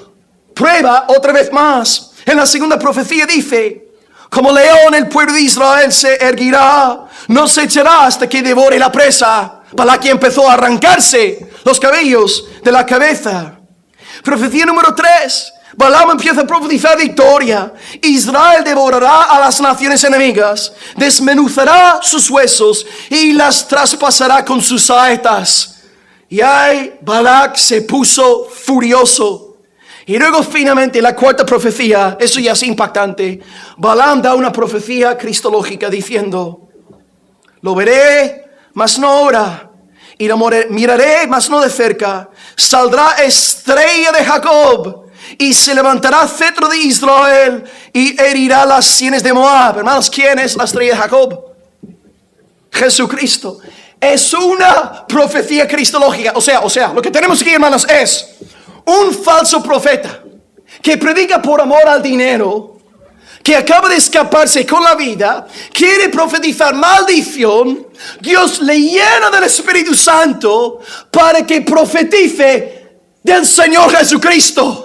Prueba otra vez más. En la segunda profecía dice: como león el pueblo de Israel se erguirá, no se echará hasta que devore la presa. Balac empezó a arrancarse los cabellos de la cabeza. Profecía número 3. Balaam empieza a profetizar victoria. Israel devorará a las naciones enemigas, desmenuzará sus huesos y las traspasará con sus saetas. Y ahí Balac se puso furioso. Y luego finalmente la cuarta profecía, eso ya es impactante. Balaam da una profecía cristológica diciendo: lo veré, mas no ahora, y lo miraré, mas no de cerca. Saldrá estrella de Jacob, y se levantará cetro de Israel, y herirá las sienes de Moab. Hermanos, ¿quién es la estrella de Jacob? Jesucristo. Es una profecía cristológica. O sea, lo que tenemos aquí, hermanos, es un falso profeta que predica por amor al dinero, que acaba de escaparse con la vida, quiere profetizar maldición. Dios le llena del Espíritu Santo para que profetice del Señor Jesucristo.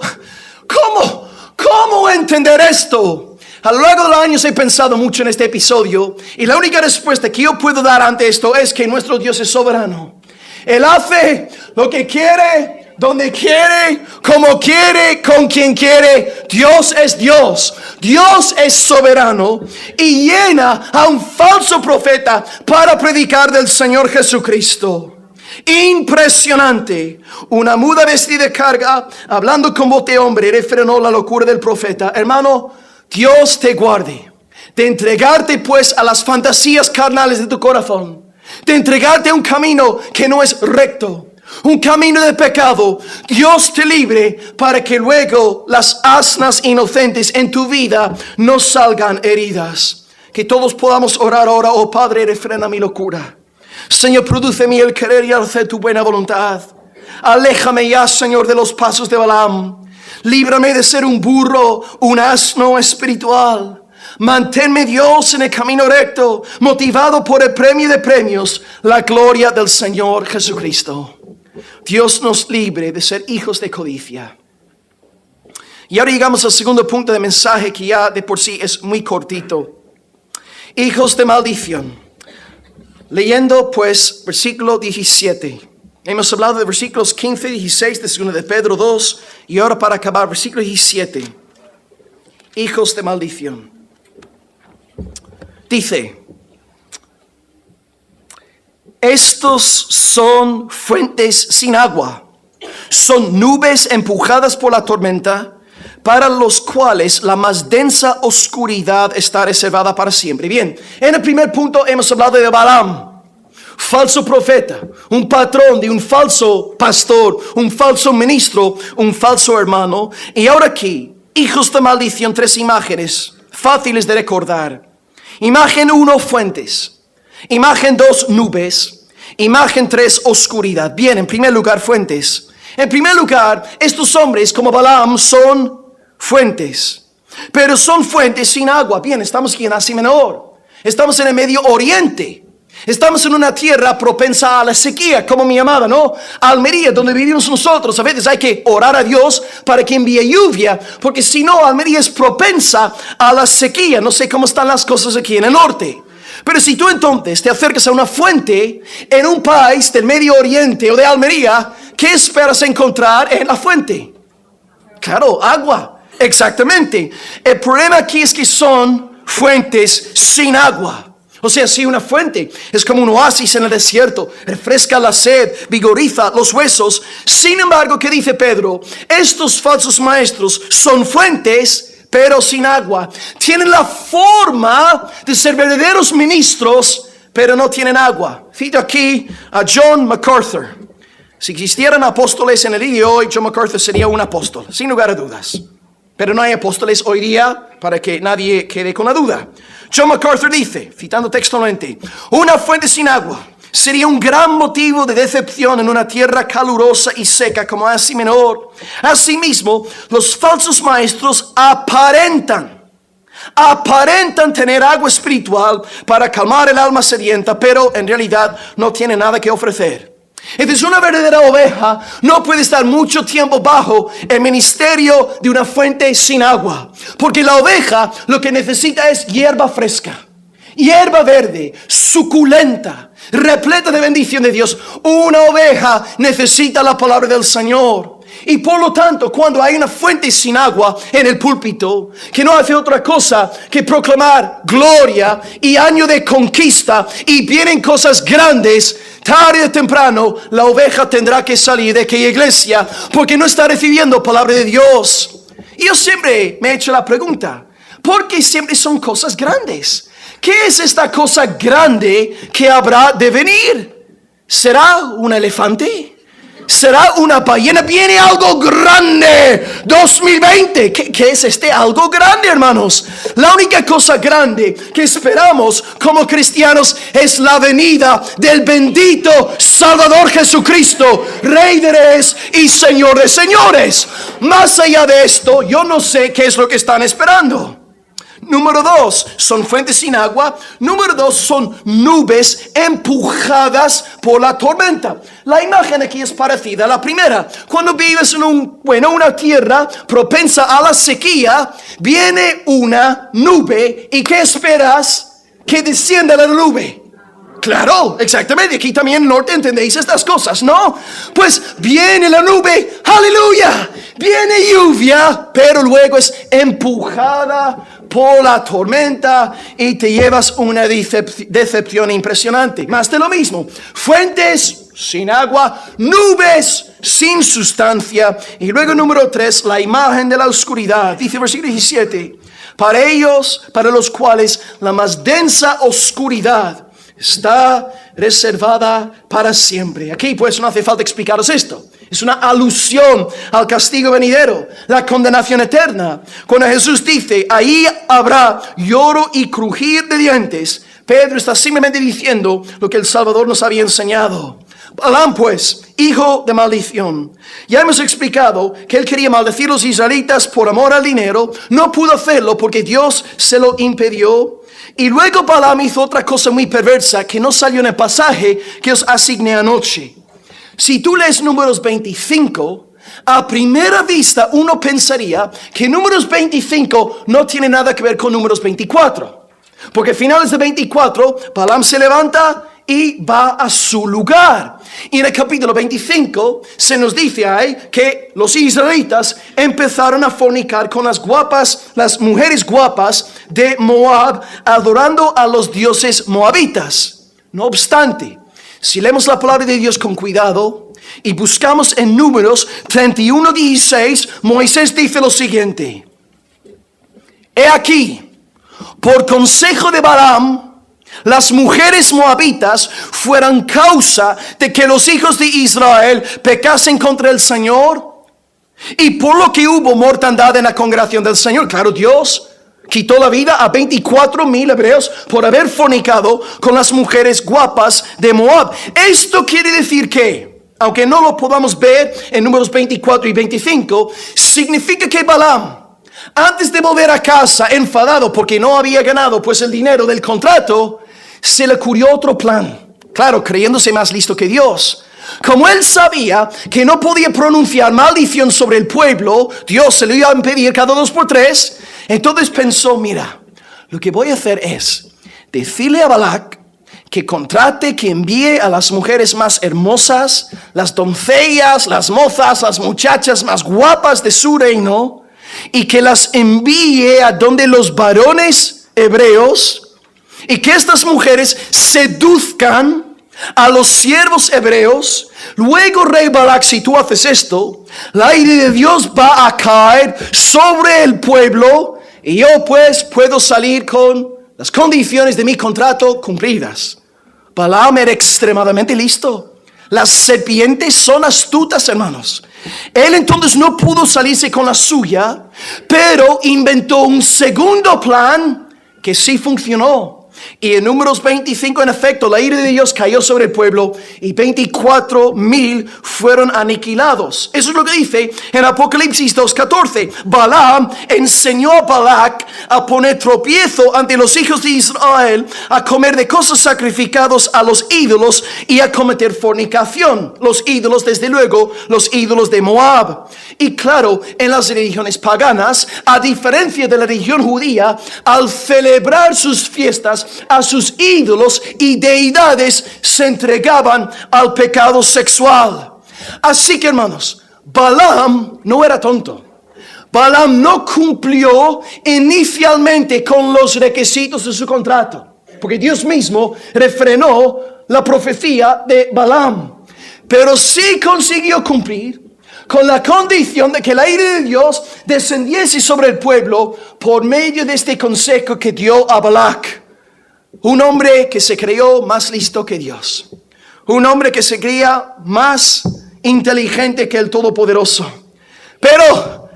¿Cómo entender esto? A lo largo de los años he pensado mucho en este episodio, y la única respuesta que yo puedo dar ante esto es que nuestro Dios es soberano. Él hace lo que quiere, donde quiere, como quiere, con quien quiere. Dios es Dios. Dios es soberano y llena a un falso profeta para predicar del Señor Jesucristo. Impresionante. Una muda vestida de carga, hablando con voz de hombre, refrenó la locura del profeta. Hermano, Dios te guarde de entregarte pues a las fantasías carnales de tu corazón, de entregarte a un camino que no es recto, un camino de pecado. Dios te libre para que luego las asnas inocentes en tu vida no salgan heridas. Que todos podamos orar ahora. Oh Padre, refrena mi locura. Señor, produce en mí el querer y hacer tu buena voluntad. Aléjame ya, Señor, de los pasos de Balaam. Líbrame de ser un burro, un asno espiritual. Manténme, Dios, en el camino recto, motivado por el premio de premios, la gloria del Señor Jesucristo. Dios nos libre de ser hijos de codicia. Y ahora llegamos al segundo punto de mensaje, que ya de por sí es muy cortito. Hijos de maldición. Leyendo pues versículo 17. Hemos hablado de versículos 15 y 16 de 2 de Pedro 2. Y ahora, para acabar, versículo 17. Hijos de maldición. Dice: estos son fuentes sin agua, son nubes empujadas por la tormenta, para los cuales la más densa oscuridad está reservada para siempre. Bien, en el primer punto hemos hablado de Balaam, falso profeta, un patrón de un falso pastor, un falso ministro, un falso hermano. Y ahora aquí, hijos de maldición, 3 imágenes fáciles de recordar. Imagen 1, fuentes. Imagen 2, nubes. Imagen 3, oscuridad. Bien, en primer lugar, fuentes. En primer lugar, estos hombres como Balaam son fuentes, pero son fuentes sin agua. Bien, estamos aquí en Asia Menor, estamos en el Medio Oriente, estamos en una tierra propensa a la sequía, como mi amada, ¿no? Almería, donde vivimos nosotros. A veces hay que orar a Dios para que envíe lluvia, porque si no, Almería es propensa a la sequía. No sé cómo están las cosas aquí en el norte, pero si tú entonces te acercas a una fuente en un país del Medio Oriente o de Almería, ¿qué esperas encontrar en la fuente? Claro, agua. Exactamente. El problema aquí es que son fuentes sin agua. O sea, si una fuente es como un oasis en el desierto, refresca la sed, vigoriza los huesos. Sin embargo, ¿qué dice Pedro? Estos falsos maestros son fuentes, pero sin agua. Tienen la forma de ser verdaderos ministros, pero no tienen agua. Cito aquí a John MacArthur. Si existieran apóstoles en el día de hoy, John MacArthur sería un apóstol, sin lugar a dudas. Pero no hay apóstoles hoy día, para que nadie quede con la duda. John MacArthur dice, citando textualmente: una fuente sin agua sería un gran motivo de decepción en una tierra calurosa y seca como Asia Menor. Asimismo, los falsos maestros aparentan Aparentan tener agua espiritual para calmar el alma sedienta, pero en realidad no tienen nada que ofrecer. Entonces una verdadera oveja no puede estar mucho tiempo bajo el ministerio de una fuente sin agua, porque la oveja lo que necesita es hierba fresca, hierba verde, suculenta, repleta de bendición de Dios. Una oveja necesita la palabra del Señor. Y por lo tanto, cuando hay una fuente sin agua en el púlpito, que no hace otra cosa que proclamar gloria y año de conquista, y vienen cosas grandes, tarde o temprano la oveja tendrá que salir de aquella iglesia, porque no está recibiendo palabra de Dios. Y yo siempre me he hecho la pregunta, ¿por qué siempre son cosas grandes? ¿Qué es esta cosa grande que habrá de venir? ¿Será un elefante? ¿Será una ballena? Viene algo grande. 2020. ¿Qué es este algo grande, hermanos? La única cosa grande que esperamos como cristianos es la venida del bendito Salvador Jesucristo, Rey de Reyes y Señor de Señores. Más allá de esto, yo no sé qué es lo que están esperando. Número 2, son fuentes sin agua. Número 2, son nubes empujadas por la tormenta. La imagen aquí es parecida a la primera. Cuando vives en una tierra propensa a la sequía, viene una nube. ¿Y qué esperas? Que descienda la nube. Claro, exactamente. Aquí también en el norte entendéis estas cosas, ¿no? Pues viene la nube, aleluya, viene lluvia, pero luego es empujada por la tormenta y te llevas una decepción impresionante. Más de lo mismo, fuentes sin agua, nubes sin sustancia. Y luego número 3, la imagen de la oscuridad. Dice versículo 17, para ellos, para los cuales la más densa oscuridad está reservada para siempre. Aquí pues no hace falta explicaros esto. Es una alusión al castigo venidero, la condenación eterna. Cuando Jesús dice, ahí habrá lloro y crujir de dientes, Pedro está simplemente diciendo lo que el Salvador nos había enseñado. Balaam pues, hijo de maldición. Ya hemos explicado que él quería maldecir a los israelitas por amor al dinero. No pudo hacerlo porque Dios se lo impidió. Y luego Balaam hizo otra cosa muy perversa que no salió en el pasaje que os asigné anoche. Si tú lees Números 25, a primera vista uno pensaría que Números 25 no tiene nada que ver con Números 24. Porque a finales de 24, Balaam se levanta y va a su lugar. Y en el capítulo 25 se nos dice ahí que los israelitas empezaron a fornicar con las mujeres guapas de Moab, adorando a los dioses moabitas. No obstante, si leemos la palabra de Dios con cuidado y buscamos en Números 31:16, Moisés dice lo siguiente: he aquí, por consejo de Balaam, las mujeres moabitas fueran causa de que los hijos de Israel pecasen contra el Señor, y por lo que hubo mortandad en la congregación del Señor. Claro, Dios quitó la vida a 24,000 hebreos por haber fornicado con las mujeres guapas de Moab. Esto quiere decir que, aunque no lo podamos ver en Números 24 y 25, significa que Balaam, antes de volver a casa enfadado porque no había ganado pues el dinero del contrato, se le ocurrió otro plan. Claro, creyéndose más listo que Dios. Como él sabía que no podía pronunciar maldición sobre el pueblo, Dios se lo iba a impedir cada 2 por 3. Entonces pensó, mira, lo que voy a hacer es decirle a Balac que contrate, que envíe a las mujeres más hermosas, las doncellas, las mozas, las muchachas más guapas de su reino, y que las envíe a donde los varones hebreos, y que estas mujeres seduzcan a los siervos hebreos. Luego, rey Balac, si tú haces esto, la ira de Dios va a caer sobre el pueblo, y yo pues puedo salir con las condiciones de mi contrato cumplidas. Balaam era extremadamente listo. Las serpientes son astutas, hermanos. Él entonces no pudo salirse con la suya, pero inventó un segundo plan que sí funcionó. Y en Números 25, en efecto, la ira de Dios cayó sobre el pueblo y 24,000 fueron aniquilados. Eso es lo que dice en Apocalipsis 2:14. Balaam enseñó a Balac a poner tropiezo ante los hijos de Israel, a comer de cosas sacrificadas a los ídolos y a cometer fornicación. Los ídolos, desde luego, los ídolos de Moab. Y claro, en las religiones paganas, a diferencia de la religión judía, al celebrar sus fiestas, a sus ídolos y deidades se entregaban al pecado sexual. Así que, hermanos, Balaam no era tonto. Balaam no cumplió inicialmente con los requisitos de su contrato, porque Dios mismo refrenó la profecía de Balaam. Pero sí consiguió cumplir con la condición de que la ira de Dios descendiese sobre el pueblo por medio de este consejo que dio a Balac. Un hombre que se creyó más listo que Dios. Un hombre que se creía más inteligente que el Todopoderoso. Pero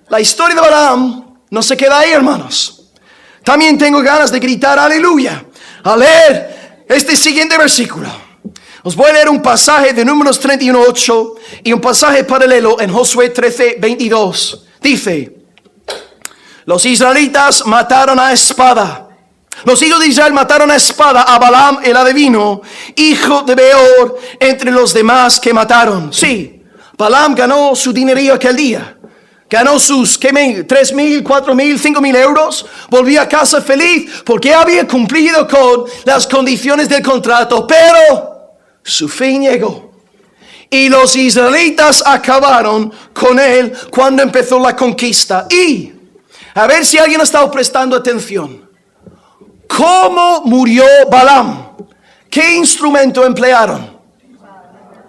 la historia de Balaam no se queda ahí, hermanos. También tengo ganas de gritar aleluya al leer este siguiente versículo. Os voy a leer un pasaje de Números 31:8 y un pasaje paralelo en Josué 13:22. Dice: los israelitas mataron a espada. Los hijos de Israel mataron a espada a Balaam el adivino, hijo de Beor, entre los demás que mataron. Sí, Balaam ganó su dinerillo aquel día. Ganó sus 3,000, 4,000, 5,000 euros. Volvió a casa feliz porque había cumplido con las condiciones del contrato. Pero su fin llegó. Y los israelitas acabaron con él cuando empezó la conquista. Y, a ver si alguien ha estado prestando atención. ¿Cómo murió Balaam? ¿Qué instrumento emplearon?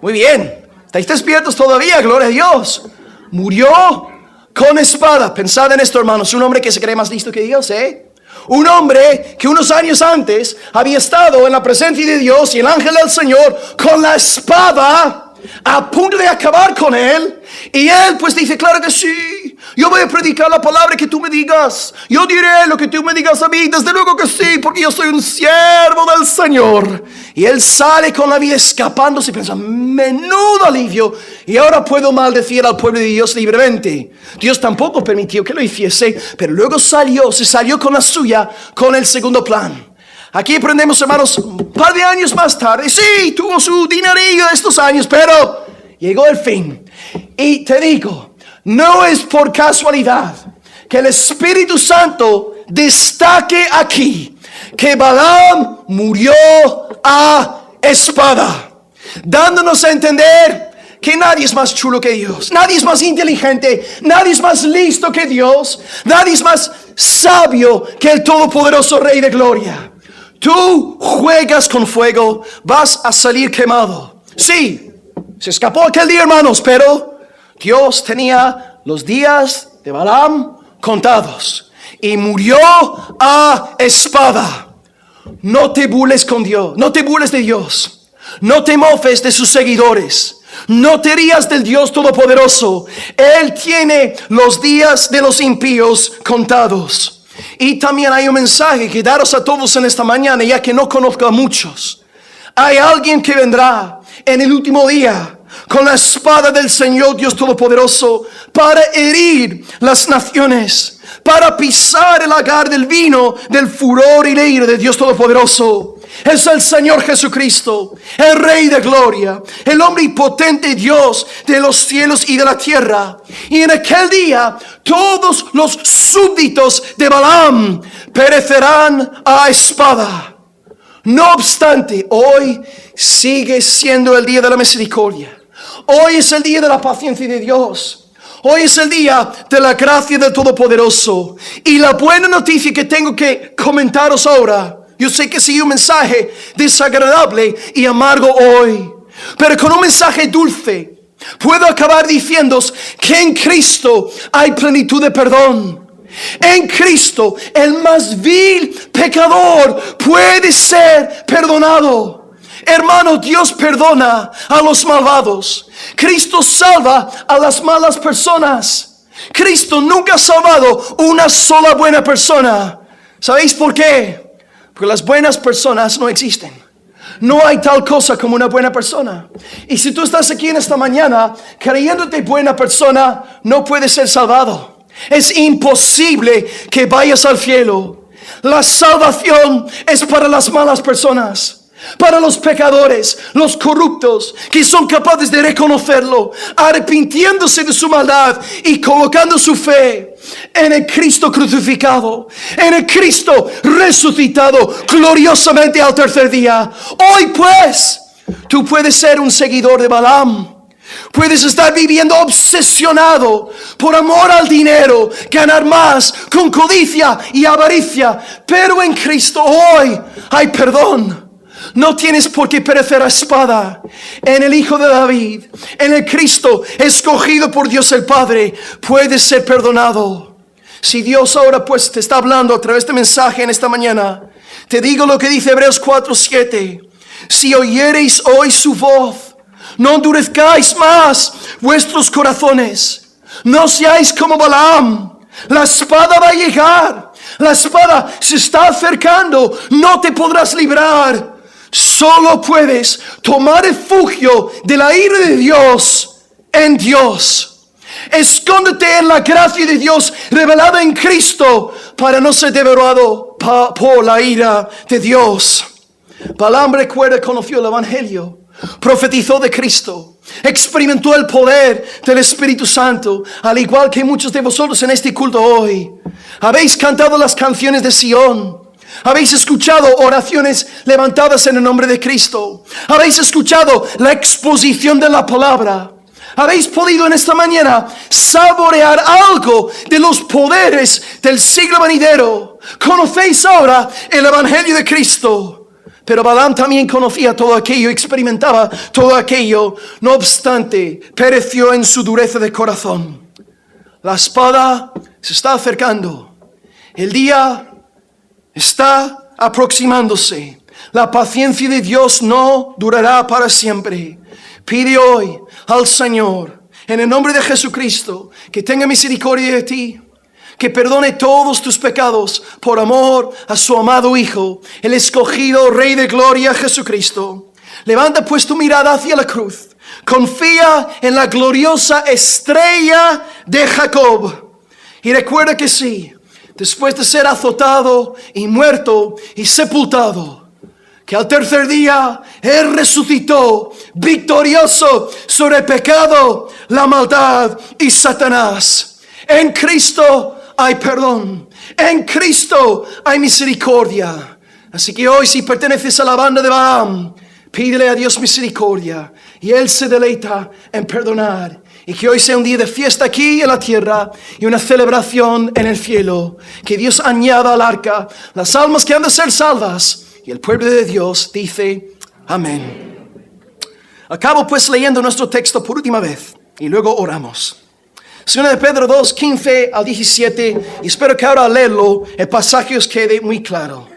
Muy bien. ¿Estáis despiertos todavía? Gloria a Dios. Murió con espada. Pensad en esto, hermanos. Un hombre que se cree más listo que Dios, Un hombre que unos años antes había estado en la presencia de Dios y el ángel del Señor con la espada a punto de acabar con él. Y él pues dice: claro que sí, yo voy a predicar la palabra que tú me digas. Yo diré lo que tú me digas a mí. Desde luego que sí, porque yo soy un siervo del Señor. Y él sale con la vida escapándose y piensa: menudo alivio, y ahora puedo maldecir al pueblo de Dios libremente. Dios tampoco permitió que lo hiciese, pero luego se salió con la suya, con el segundo plan. Aquí aprendemos, hermanos, un par de años más tarde. Sí, tuvo su dinerillo estos años, pero llegó el fin. Y te digo, no es por casualidad que el Espíritu Santo destaque aquí que Balaam murió a espada, dándonos a entender que nadie es más chulo que Dios, nadie es más inteligente, nadie es más listo que Dios, nadie es más sabio que el Todopoderoso Rey de Gloria. Tú juegas con fuego, vas a salir quemado. Sí, se escapó aquel día, hermanos, pero Dios tenía los días de Balaam contados y murió a espada. No te burles con Dios, no te burles de Dios, no te mofes de sus seguidores, no te rías del Dios Todopoderoso. Él tiene los días de los impíos contados. Y también hay un mensaje que daros a todos en esta mañana, ya que no conozco a muchos. Hay alguien que vendrá en el último día con la espada del Señor Dios Todopoderoso para herir las naciones, para pisar el lagar del vino del furor y la ira de Dios Todopoderoso. Es el Señor Jesucristo, el Rey de Gloria, el omnipotente Dios de los cielos y de la tierra. Y en aquel día todos los súbditos de Balaam perecerán a espada. No obstante, hoy sigue siendo el día de la misericordia. Hoy es el día de la paciencia de Dios. Hoy es el día de la gracia del Todopoderoso. Y la buena noticia que tengo que comentaros ahora, yo sé que sí, un mensaje desagradable y amargo hoy, pero con un mensaje dulce puedo acabar diciéndoos que en Cristo hay plenitud de perdón. En Cristo el más vil pecador puede ser perdonado. Hermano, Dios perdona a los malvados. Cristo salva a las malas personas. Cristo nunca ha salvado una sola buena persona. ¿Sabéis por qué? Porque las buenas personas no existen. No hay tal cosa como una buena persona. Y si tú estás aquí en esta mañana creyéndote buena persona, no puedes ser salvado. Es imposible que vayas al cielo. La salvación es para las malas personas, para los pecadores, los corruptos, que son capaces de reconocerlo, arrepintiéndose de su maldad y colocando su fe en el Cristo crucificado, en el Cristo resucitado gloriosamente al tercer día. Hoy pues, tú puedes ser un seguidor de Balaam. Puedes estar viviendo obsesionado por amor al dinero, ganar más, con codicia y avaricia. Pero en Cristo hoy hay perdón. No tienes por qué perecer a espada. En el Hijo de David, en el Cristo escogido por Dios el Padre, puedes ser perdonado. Si Dios ahora pues te está hablando a través de mensaje en esta mañana, te digo lo que dice Hebreos 4:7. Si oyereis hoy su voz, no endurezcáis más vuestros corazones. No seáis como Balaam. La espada va a llegar. La espada se está acercando. No te podrás librar. Solo puedes tomar refugio de la ira de Dios en Dios. Escóndete en la gracia de Dios revelada en Cristo para no ser devorado por la ira de Dios. Balaam, recuerda, conoció el Evangelio, profetizó de Cristo, experimentó el poder del Espíritu Santo, al igual que muchos de vosotros en este culto hoy. Habéis cantado las canciones de Sión. Habéis escuchado oraciones levantadas en el nombre de Cristo. Habéis escuchado la exposición de la palabra. Habéis podido en esta mañana saborear algo de los poderes del siglo venidero. Conocéis ahora el Evangelio de Cristo. Pero Balaam también conocía todo aquello, experimentaba todo aquello. No obstante, pereció en su dureza de corazón. La espada se está acercando. El día está aproximándose. La paciencia de Dios no durará para siempre. Pide hoy al Señor, en el nombre de Jesucristo, que tenga misericordia de ti, que perdone todos tus pecados por amor a su amado Hijo, el escogido Rey de Gloria, Jesucristo. Levanta pues tu mirada hacia la cruz. Confía en la gloriosa estrella de Jacob. Y recuerda que sí, después de ser azotado y muerto y sepultado, que al tercer día Él resucitó victorioso sobre el pecado, la maldad y Satanás. En Cristo hay perdón. En Cristo hay misericordia. Así que hoy, si perteneces a la banda de Balaam, pídele a Dios misericordia y Él se deleita en perdonar. Y que hoy sea un día de fiesta aquí en la tierra y una celebración en el cielo. Que Dios añada al arca las almas que han de ser salvas. Y el pueblo de Dios dice amén. Acabo pues leyendo nuestro texto por última vez y luego oramos. Segunda de Pedro 2, 15 al 17. Y espero que ahora al leerlo el pasaje os quede muy claro.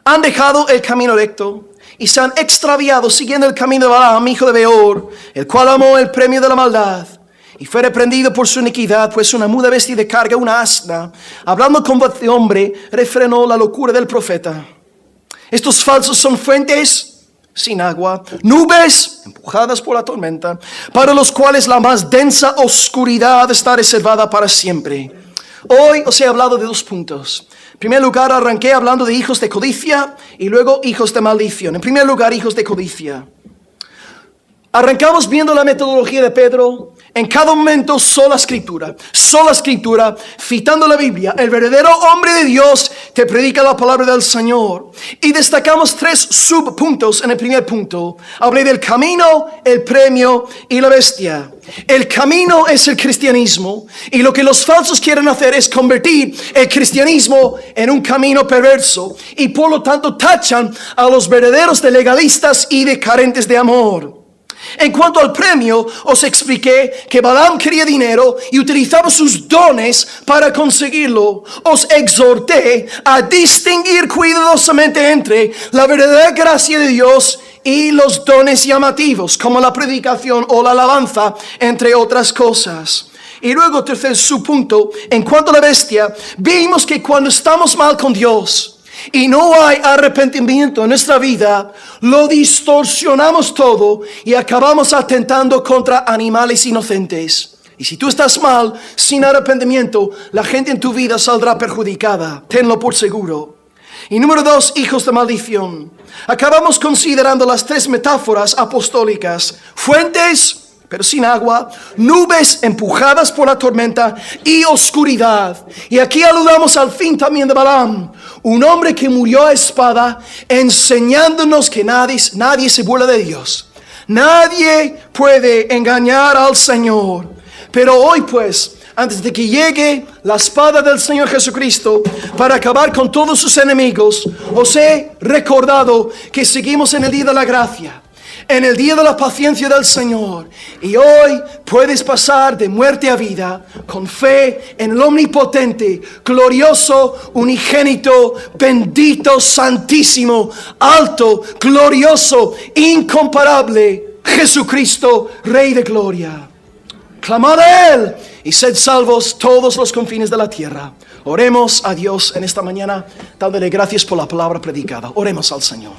Han dejado el camino recto y se han extraviado siguiendo el camino de Balaam, hijo de Beor, el cual amó el premio de la maldad y fue reprendido por su iniquidad, pues una muda bestia de carga, una asna, hablando con voz de hombre, refrenó la locura del profeta. Estos falsos son fuentes sin agua, nubes empujadas por la tormenta, para los cuales la más densa oscuridad está reservada para siempre. Hoy os he hablado de 2 puntos. En primer lugar, arranqué hablando de hijos de codicia y luego hijos de maldición. En primer lugar, hijos de codicia. Arrancamos viendo la metodología de Pedro. En cada momento, sola escritura, citando la Biblia. El verdadero hombre de Dios te predica la palabra del Señor. Y destacamos 3 subpuntos en el primer punto. Hablé del camino, el premio y la bestia. El camino es el cristianismo. Y lo que los falsos quieren hacer es convertir el cristianismo en un camino perverso. Y por lo tanto tachan a los verdaderos de legalistas y de carentes de amor. En cuanto al premio, os expliqué que Balaam quería dinero y utilizaba sus dones para conseguirlo. Os exhorté a distinguir cuidadosamente entre la verdadera gracia de Dios y los dones llamativos, como la predicación o la alabanza, entre otras cosas. Y luego, tercer subpunto, en cuanto a la bestia, vimos que cuando estamos mal con Dios y no hay arrepentimiento en nuestra vida, lo distorsionamos todo y acabamos atentando contra animales inocentes. Y si tú estás mal, sin arrepentimiento, la gente en tu vida saldrá perjudicada. Tenlo por seguro. Y número 2, hijos de maldición. Acabamos considerando las 3 metáforas apostólicas: fuentes, pero sin agua; nubes empujadas por la tormenta; y oscuridad. Y aquí aludamos al fin también de Balaam, un hombre que murió a espada, enseñándonos que nadie se burla de Dios. Nadie puede engañar al Señor. Pero hoy pues, antes de que llegue la espada del Señor Jesucristo para acabar con todos sus enemigos, os he recordado que seguimos en el día de la gracia, en el día de la paciencia del Señor. Y hoy puedes pasar de muerte a vida con fe en el omnipotente, glorioso, unigénito, bendito, santísimo, alto, glorioso, incomparable Jesucristo, Rey de gloria. Clamad a Él y sed salvos todos los confines de la tierra. Oremos a Dios en esta mañana, dándole gracias por la palabra predicada. Oremos al Señor.